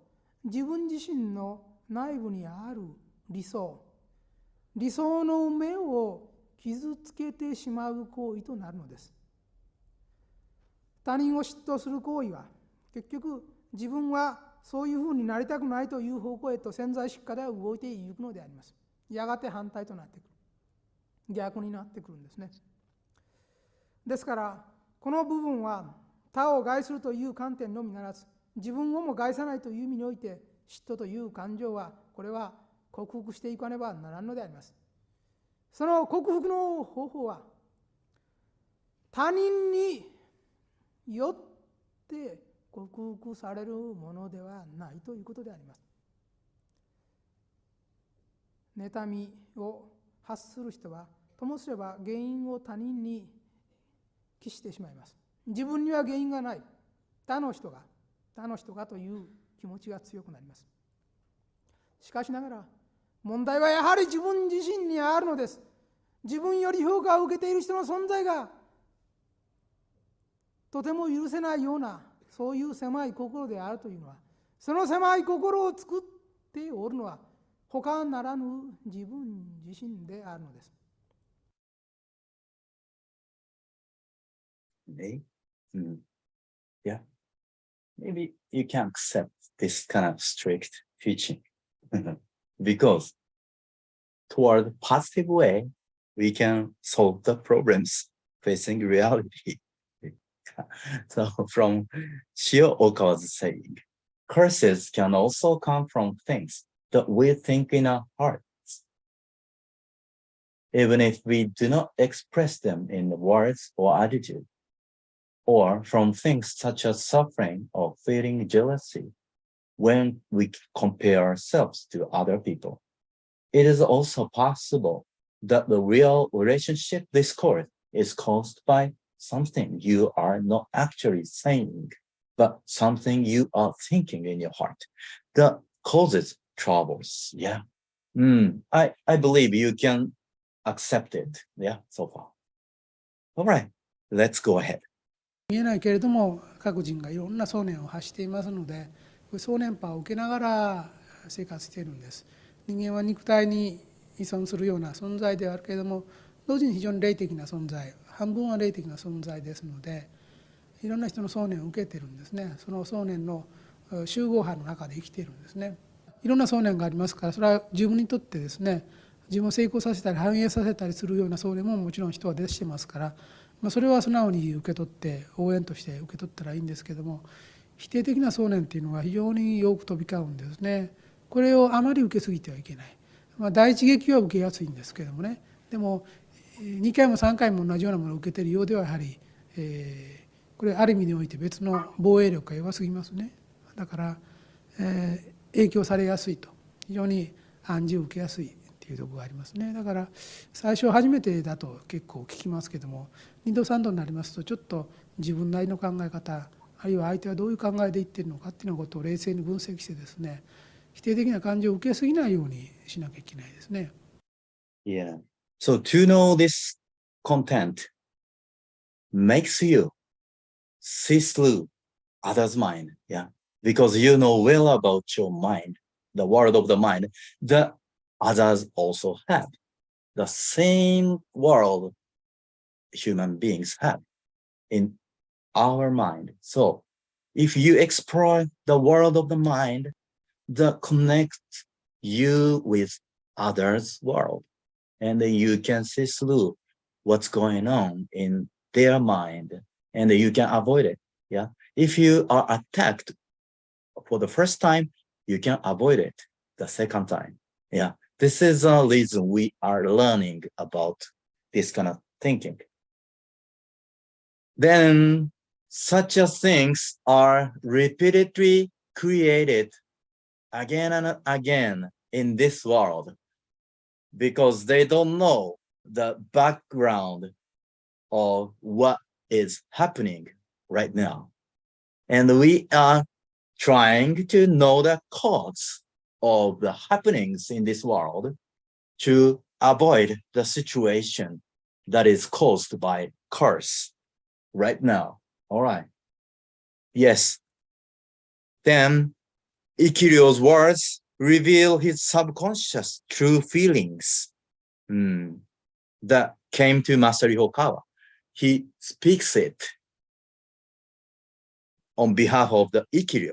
自分自身の内部にある理想の目を傷つけてしまう行為となるのです。他人を嫉妬する行為は結局自分はそういうふうになりたくないという方向へと潜在意識から動いていくのであります。やがて反対となってくる。逆になってくるんですね。ですからこの部分は他を害するという観点のみならず自分をも害さないという意味において嫉妬という感情はこれは克服していかねばならんのであります。その克服の方法は他人によって克服されるものではないということであります。妬みを発する人はともすれば原因を他人に帰してしまいます。自分には原因がない。他の人がという気持ちが強くなります。しかしながら、問題はやはり自分自身にあるのです。自分より評価を受けている人の存在がとても許せないような、そういう狭い心であるというのは、その狭い心を作っておるのは他ならぬ自分自身であるのです。Okay. Yeah. Maybe you can accept this kind of strict teaching because toward positive way, we can solve the problems facing reality. So from Shio Okawa's saying, curses can also come from things that we think in our hearts, even if we do not express them in words or attitude, or from things such as suffering or feeling jealousy when we compare ourselves to other people. It is also possible that the real relationship discord is caused by something you are not actually saying, but something you are thinking in your heart that causes troubles. Yeah. I believe you can accept it. Yeah, so far. All right, let's go ahead. 見えないけれども各人がいろんな想念を発していますので、想念波を受けながら生活しているんです。人間は肉体に依存するような存在ではあるけれども、同時に非常に霊的な存在、半分は霊的な存在ですので、いろんな人の想念を受けているんですね。その想念の集合波の中で生きているんですね。いろんな想念がありますから、それは自分にとってですね、自分を成功させたり繁栄させたりするような想念ももちろん人は出してますから、それは素直に受け取って応援として受け取ったらいいんですけども、否定的な想念っていうのは非常によく飛び交うんですね。これをあまり受けすぎてはいけない。第一撃は受けやすいんですけどもね、でも2回も3回も同じようなものを受けているようではやはり、これある意味において別の防衛力が弱すぎますね。だから、影響されやすいと、非常に暗示を受けやすいっていうところがありますね。だから最初初めてだと結構聞きますけども、2度3度になりますとちょっと自分なりの考え方、あるいは相手はどういう考えで言っているのかっていうようなことを冷静に分析してですね、否定的な感情を受けすぎないようにしなきゃいけないですね。Yeah. So to know this content makes you see through others' mind. Yeah. Because you know well about your mind, the world of the mind, that others also have. The same world human beings have in our mind. So if you explore the world of the mind that connects you with others' world, and then you can see through what's going on in their mind, and you can avoid it. Yeah. If you are attacked for the first time, you can avoid it the second time. Yeah. This is a reason we are learning about this kind of thinking. Then such as things are repeatedly created again and again in this world because they don't know the background of what is happening right now. And we are trying to know the cause of the happenings in this world to avoid the situation that is caused by curse right now. All right. Yes. Then Ikiryo's words reveal his subconscious true feelings that came to Master Hokawa. He speaks it on behalf of the Ikiryo.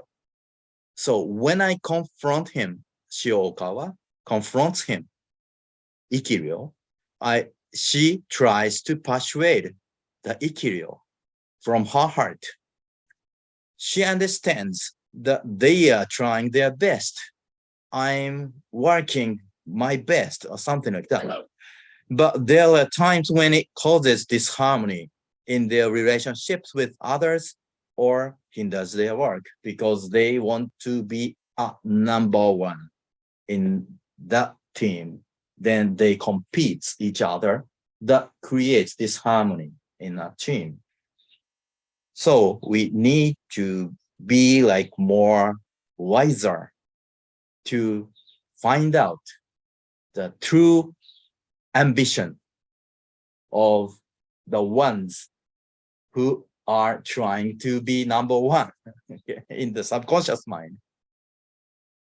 So when I confront him, Shio Okawa confronts him, Ikiryo, she tries to persuade the Ikiryo from her heart. She understands that they are trying their best. I'm working my best or something like that. But there are times when it causes disharmony in their relationships with others or hinders their work because they want to be a number one in that team. Then they compete each other. That creates disharmony in a team. So we need to be like more wiser to find out the true ambition of the ones who are trying to be number one in the subconscious mind.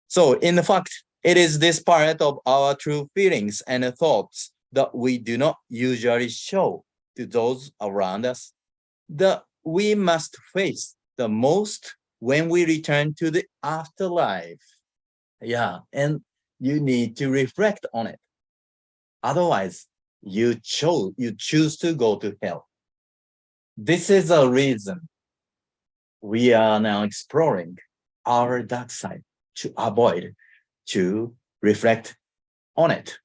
So in fact, it is this part of our true feelings and thoughts that we do not usually show to those around us that we must face the most when we return to the afterlife. Yeah, and you need to reflect on it. Otherwise, you choose to go to hell. This is a reason we are now exploring our dark side to avoid, to reflect on it.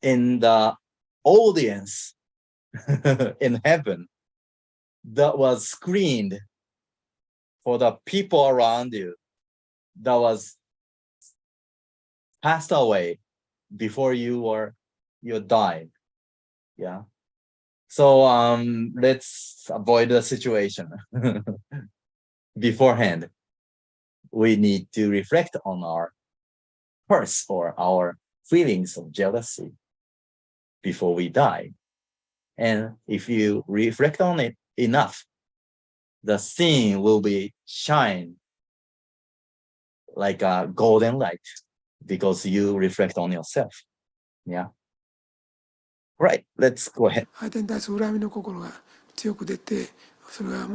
In the audience in heaven that was screened for the people around you that was passed away before you died. Yeah. So let's avoid the situation beforehand. We need to reflect on our curse or our feelings of jealousy before we die. And if you reflect on it enough, the scene will be shine like a golden light because you reflect on yourself. Yeah. Right, let's go ahead. 相手に対する恨みの心が強く出て、それが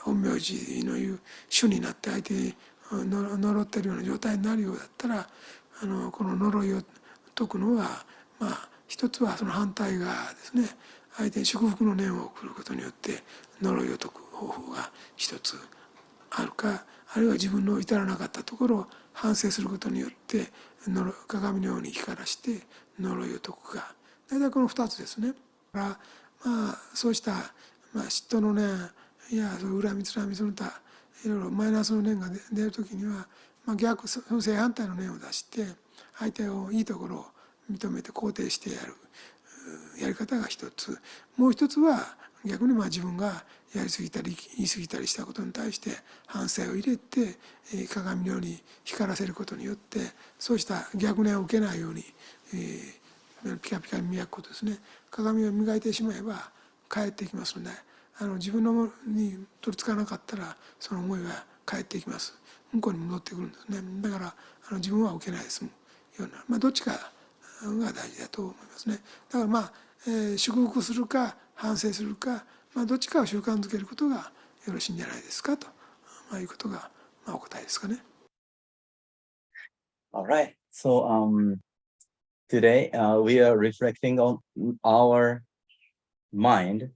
陰陽師の言う主になって相手に呪ってるような状態になるようだったら、この呪いを解くのは一つはその反対側ですね。相手に祝福の念を送ることによって呪いを解く方法が一つあるか、あるいは自分の至らなかったところを反省することによって鏡のように光らして呪いを解くか、大体この2つですね。だからそうした嫉妬の念や恨みつらみその他いろいろマイナスの念が出る時には、逆その正反対の念を出して相手をいいところを認めて肯定してやるやり方が一つ。もう一つは逆に自分がやりすぎたり言い過ぎたりしたことに対して反省を入れて鏡のように光らせることによってそうした逆念を受けないようにピカピカに磨くことですね。鏡を磨いてしまえば返ってきますので、自分のものに取りつかなかったらその思いは返ってきます。向こうに戻ってくるんですね。だから自分は受けないで済むような、どっちかが大事だと思いますね。だから祝福するか反省するか、どっちかを習慣づけることがよろしいんじゃないですかと、いうことがお答えですかね。All right. So today we are reflecting on our mind,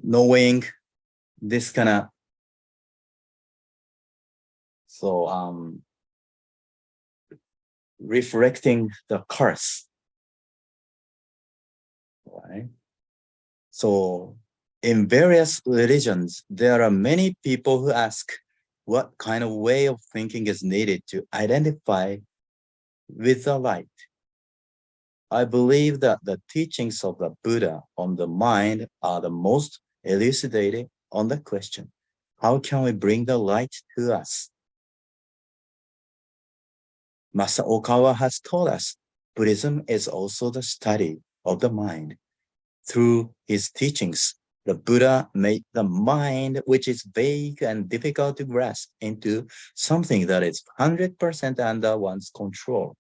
knowing this kind of reflecting the curse, right? So in various religions, there are many people who ask what kind of way of thinking is needed to identify with the light. I believe that the teachings of the Buddha on the mind are the most elucidated on the question, how can we bring the light to us? Master Okawa has told us Buddhism is also the study of the mind. Through his teachings, the Buddha made the mind, which is vague and difficult to grasp, into something that is 100% under one's control.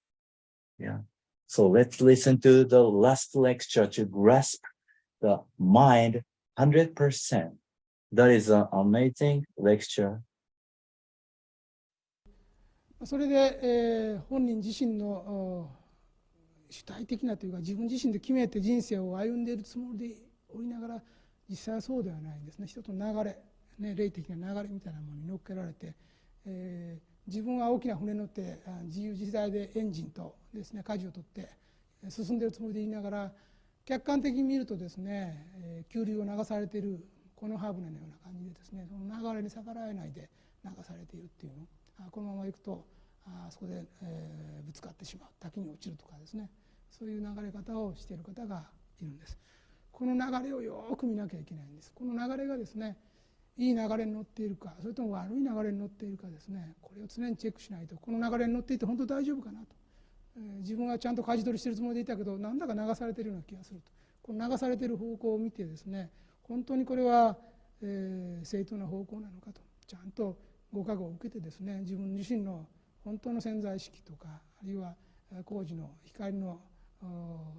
Yeah. So let's listen to the last lecture to grasp the mind 100%. That is an amazing lecture. それで、本人自身の主体的なというか自分自身で決めて人生を歩んでいるつもりでおりながら実際はそうではないんですね。人と流れ、霊的な流れみたいなものに乗っけられて、自分は大きな船乗って自由自在でエンジンとですね舵を取って進んでいるつもりでいながら客観的に見るとですね急流を流されているこのハーブのような感じでですねその流れに逆らえないで流されているっていうのこのまま行くとそこでぶつかってしまう滝に落ちるとかですねそういう流れ方をしている方がいるんです。この流れをよく見なきゃいけないんです。この流れがですね、いい流れに乗っているか、それとも悪い流れに乗っているかですね、これを常にチェックしないと、この流れに乗っていて本当大丈夫かなと、自分はちゃんと舵取りしているつもりでいたけど、なんだか流されているような気がすると、この流されている方向を見てですね、本当にこれは、正当な方向なのかと、ちゃんとご加護を受けてですね、自分自身の本当の潜在意識とか、あるいは光次の光の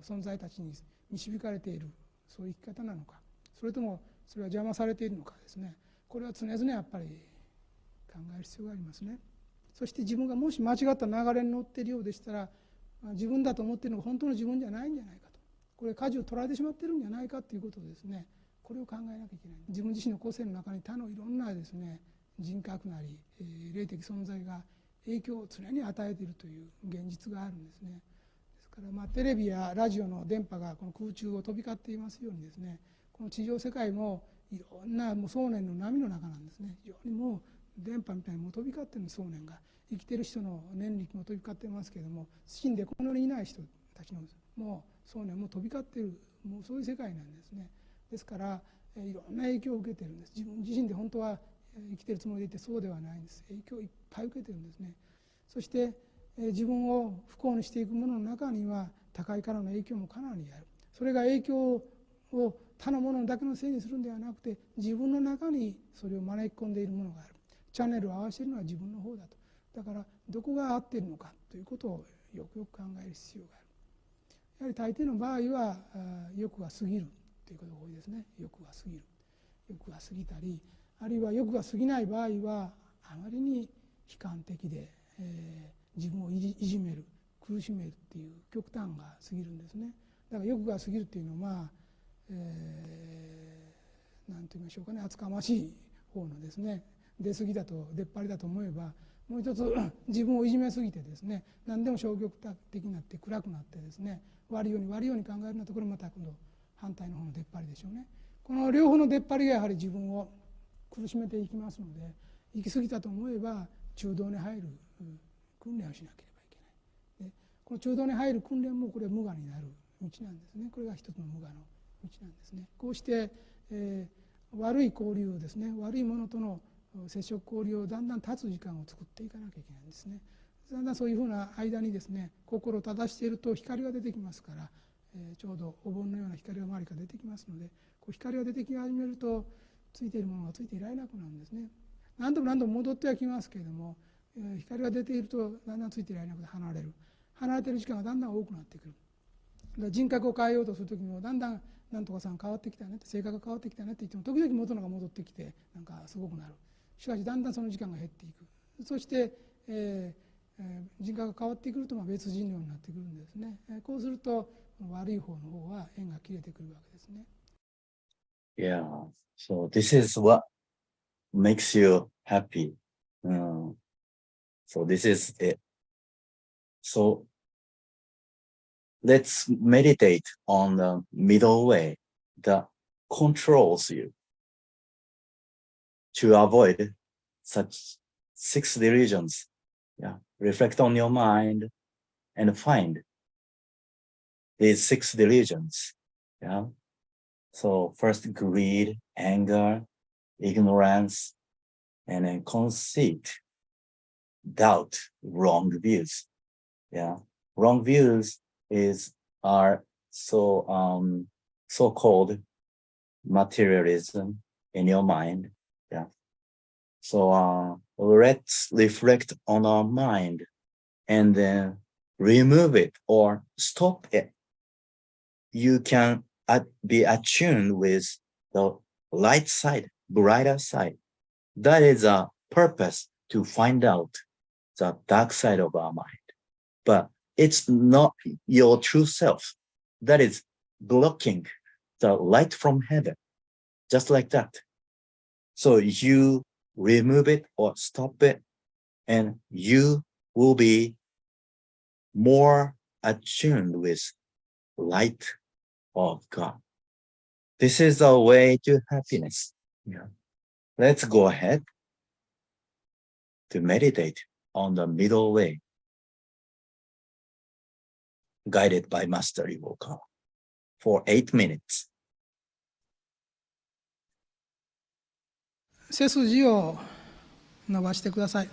存在たちに導かれている、そういう生き方なのか、それともそれは邪魔されているのかですね、これは常々やっぱり考える必要がありますね。そして自分がもし間違った流れに乗っているようでしたら、自分だと思っているのが本当の自分じゃないんじゃないかと、これ舵を取られてしまっているんじゃないかということをですね、これを考えなきゃいけない。自分自身の個性の中に他のいろんなですね、人格なり、霊的存在が影響を常に与えているという現実があるんですね。ですから、テレビやラジオの電波がこの空中を飛び交っていますようにですね、この地上世界もいろんなもう想念の波の中なんですね。非常にもう電波みたいにもう飛び交っている想念が、生きている人の念力も飛び交っていますけれども、死んでこの世にいない人たちのもう想念も飛び交っている、もうそういう世界なんですね。ですからいろんな影響を受けているんです。自分自身で本当は生きているつもりでいてそうではないんです。影響をいっぱい受けているんですね。そして自分を不幸にしていくものの中には高いからの影響もかなりある。それが影響を他のものだけのせいにするんではなくて、自分の中にそれを招き込んでいるものがある。チャンネルを合わせているのは自分の方だと。だからどこが合っているのかということをよくよく考える必要がある。やはり大抵の場合は欲が過ぎるということが多いですね。欲が過ぎる、欲が過ぎたり、あるいは欲が過ぎない場合はあまりに悲観的で、自分をいじめる、苦しめるっていう極端が過ぎるんですね。だから欲が過ぎるっていうのは何と言いましょうかね、厚かましい方のですね、出過ぎだと出っ張りだと思えば、もう一つ自分をいじめすぎてですね、何でも消極的になって暗くなってですね、悪いように悪いように考えるのと、これまた今度反対の方の出っ張りでしょうね。この両方の出っ張りがやはり自分を苦しめていきますので、行き過ぎたと思えば中道に入る訓練をしなければいけない。でこの中道に入る訓練もこれは無我になる道なんですね。これが一つの無我の道なんですね。こうして、悪い交流をですね、悪いものとの接触交流をだんだん断つ時間を作っていかなきゃいけないんですね。だんだんそういうふうな間にですね、心を正していると光が出てきますから、ちょうどお盆のような光が周りから出てきますので、こう光が出てき始めるとついているものがついていられなくなるんですね。何度も何度も戻ってはきますけれども、光が出ているとだんだんついていられなくて離れる。離れている時間がだんだん多くなってくる。だから人格を変えようとする時もだんだんなんとかさん変わってきたねって、性格が変わってきたねって言っても時々元のが戻ってきてなんかすごくなる。しかしだんだんその時間が減っていく。そして、人格が変わってくると別人のようになってくるんですね。こうすると悪い方の方は縁が切れてくるわけですね。Yeah, so this is what makes you happy. So this is it. So let's meditate on the middle way that controls you to avoid such 6 delusions. Yeah, reflect on your mind and find these 6 delusions. Yeah. So first greed, anger, ignorance, and then conceit, doubt, wrong views. Yeah, wrong views are so-called materialism in your mind. Yeah. So let's reflect on our mind and then remove it or stop it. You can be attuned with the light side, brighter side. That is a purpose to find out the dark side of our mind. But it's not your true self. That is blocking the light from heaven, just like that. So you remove it or stop it, and you will be more attuned with light of God. This is the way to happiness. Yeah. Let's go ahead to meditate on the middle way, guided by Master Iwoka for 8 minutes. 背筋を伸ばしてください。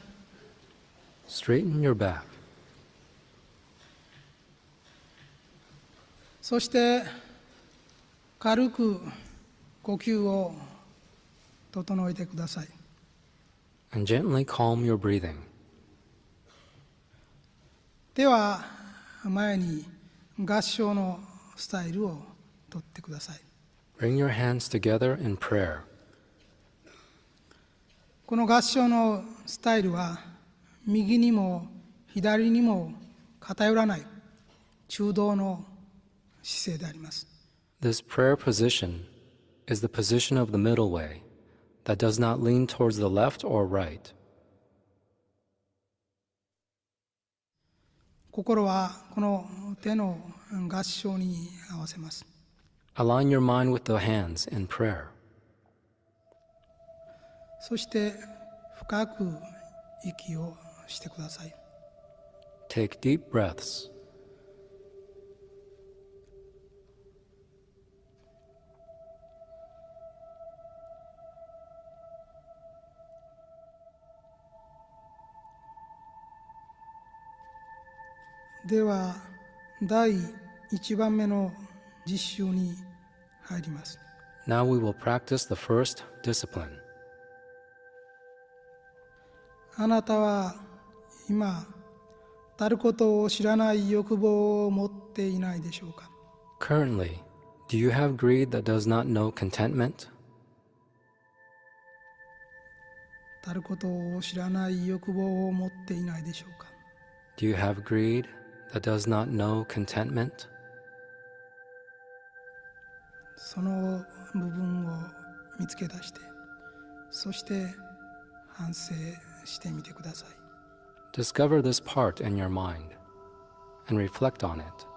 Straighten your back. そして軽く呼吸を整えてください。 And gently calm your breathing. では前に合唱のスタイルをとってください。 Bring your hands together in prayer. この合唱のスタイルは右にも左にも偏らない中道の姿勢であります。 This prayer position is the position of the middle way that does not lean towards the left or right. 心はこの手の合唱に合わせます。 Align your mind with the hands in prayer. そして深く息をしてください。 Take deep breaths. では第1番目の実習に入ります。 Now we will practice the first discipline. あなたは今たることを知らない欲望を持っていないでしょうか。 Currently, do you have greed that does not know contentment? たることを知らない欲望を持っていないでしょうか。 Do you have greed that does not know contentment? その部分を見つけ出して、そして反省してみてください。 Discover this part in your mind and reflect on it.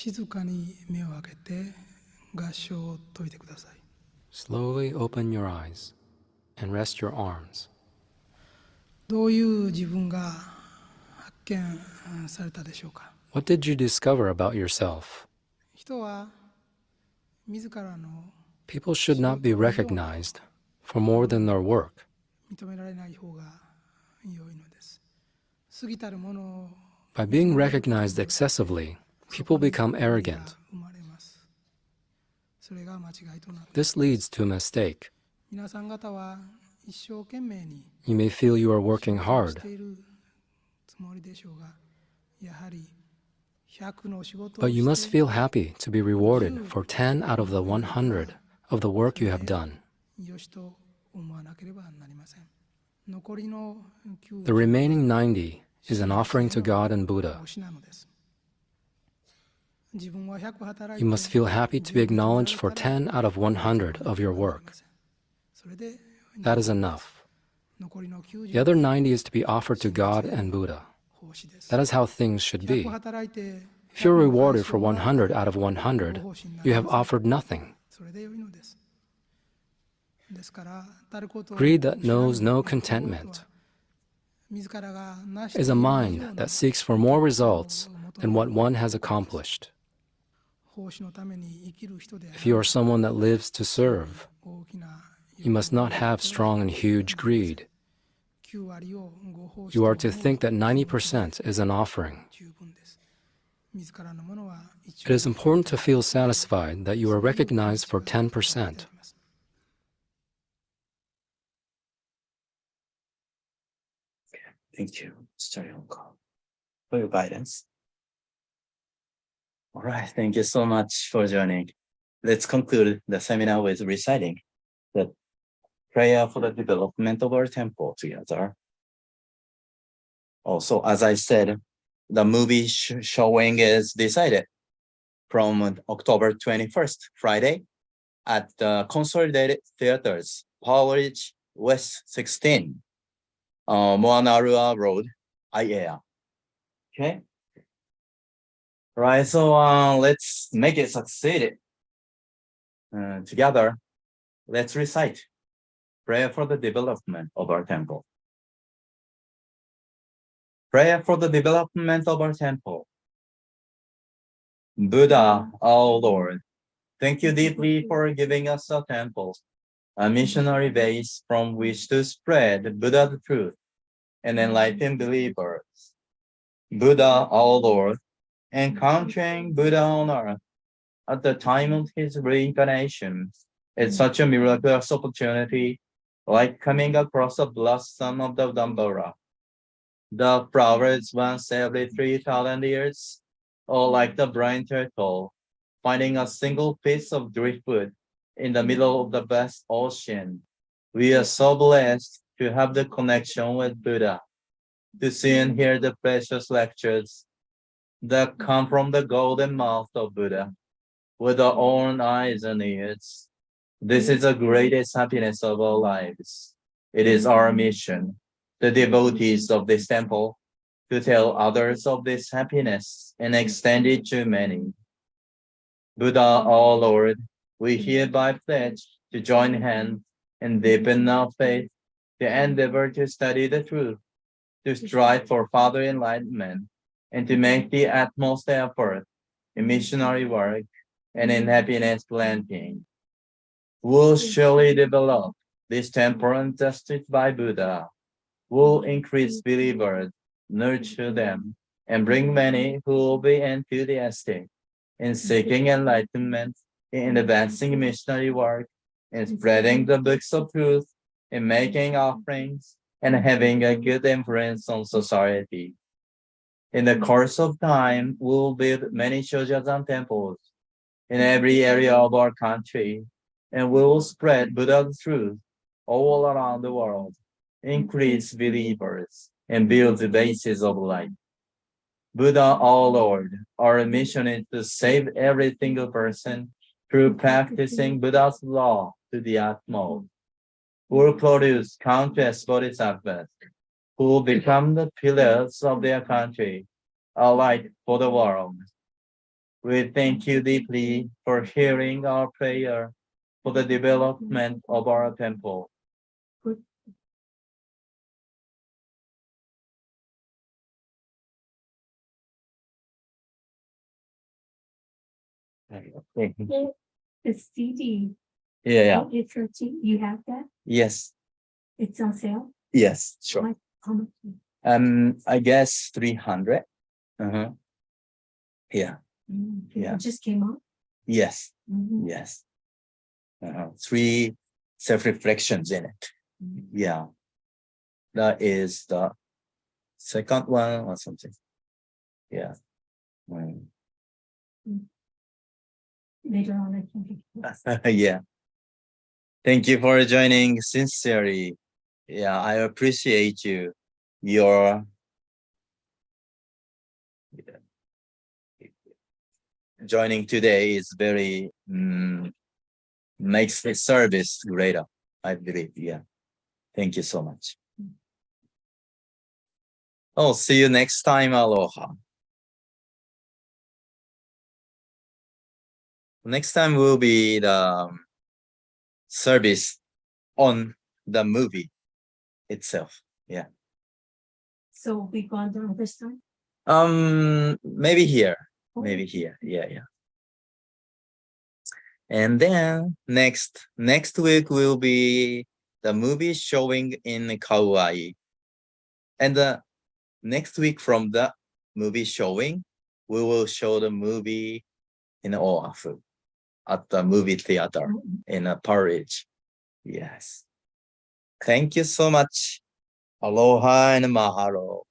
静かに目を開けて合唱を解いてください。 Slowly open your eyes and rest your arms. どういう自分が発見されたでしょうか。 What did you discover about yourself? 人は自らの People should not be recognized for more than their work. 認められない方が良いのです。過ぎたるものを By being recognized excessively, people become arrogant. 生まれます。それが間違いとなって、 This leads to a mistake. 皆さん方は一生懸命に You may feel you are working し hard, ているつもりでしょうが、やはり100の仕事を but you must して feel happy to be rewarded for 10 out of the 100 of the work you have done. よしと思わなければなりません。残りの The remaining 90 is an offering to God and Buddha. 奉仕なのです。自分は100働い You て must feel happy to be acknowledged for 10 out of 100 of your work. それで That is enough. 残りの The other 90 is to be offered to God and Buddha. 奉仕です。 That is how things should be. 100働いて If you're rewarded for 100 out of 100, you have offered nothing. それで良いのです。ですからたることを Greed that knows no contentment 自らが成してい is る a 以上 mind の that seeks for more results than what one has accomplished. 奉仕のために生きる人であ If you are someone that lives to serve, 大きな you must not have strong and huge greed. 9割をご奉仕 You と are to think that 90% is an offering. 十分です。自らのものは一 It is important to feel satisfied that you are recognized for 10%. Thank you, Mr. Yonko, for your guidance. All right, thank you so much for joining. Let's conclude the seminar with reciting the prayer for the development of our temple together. Also, as I said, the movie showing is decided from October 21st, Friday, at the Consolidated Theaters, Powridge West 16. Moanarua Road, IAEA. Okay. Right, so let's make it succeed. Together, let's recite prayer for the development of our temple. Prayer for the development of our temple. Buddha, our Lord, thank you deeply for giving us a temple, a missionary base from which to spread Buddha's truth and enlighten believers. Buddha, our Lord, encountering Buddha on earth at the time of his reincarnation is such a miraculous opportunity, like coming across a blossom of the Dambara. The flowers once every 3,000 years, or like the brine turtle, finding a single piece of driftwood in the middle of the vast ocean. We are so blessed to have the connection with Buddha, to see and hear the precious lectures that come from the golden mouth of Buddha with our own eyes and ears. This is the greatest happiness of our lives. It is our mission, the devotees of this temple, to tell others of this happiness and extend it to many. Buddha, our Lord, we hereby pledge to join hands and deepen our faith, to endeavor to study the truth, to strive for further enlightenment, and to make the utmost effort in missionary work and in happiness planting. We'll surely develop this temperance justice by Buddha. We'll increase believers, nurture them, and bring many who will be enthusiastic in seeking enlightenment, in advancing missionary work, in spreading the books of truth, in making offerings, and having a good influence on society. In the course of time, we'll build many Shojazan temples in every area of our country, and we will spread Buddha's truth all around the world, increase believers, and build the basis of life. Buddha, our Lord, our mission is to save every single person through practicing Buddha's law to the utmost. We'll produce countless bodhisattvas who will become the pillars of their country, a light for the world. We thank you deeply for hearing our prayer for the development of our temple. The CD. Yeah. It's for you have that? Yes. It's on sale? Yes. Sure. How much? I guess 300. Uh-huh. Yeah. Yeah. It just came out? Yes. Mhm. Yes. 3 self-reflections in it. Yeah. That is the second one or something. Yeah. Later on, I can get Yeah. Thank you for joining sincerely. Yeah, I appreciate you. Your joining today is very makes the service greater, I believe. Yeah. Thank you so much. Oh, see you next time. Aloha. Next time will be the service on the movie itself. Yeah. So we gone down this time? Maybe here. Maybe here. Yeah, yeah. And then next week will be the movie showing in Kauai. And the next week from the movie showing, we will show the movie in Oahu at the movie theater in Paris. Yes. Thank you so much. Aloha and mahalo.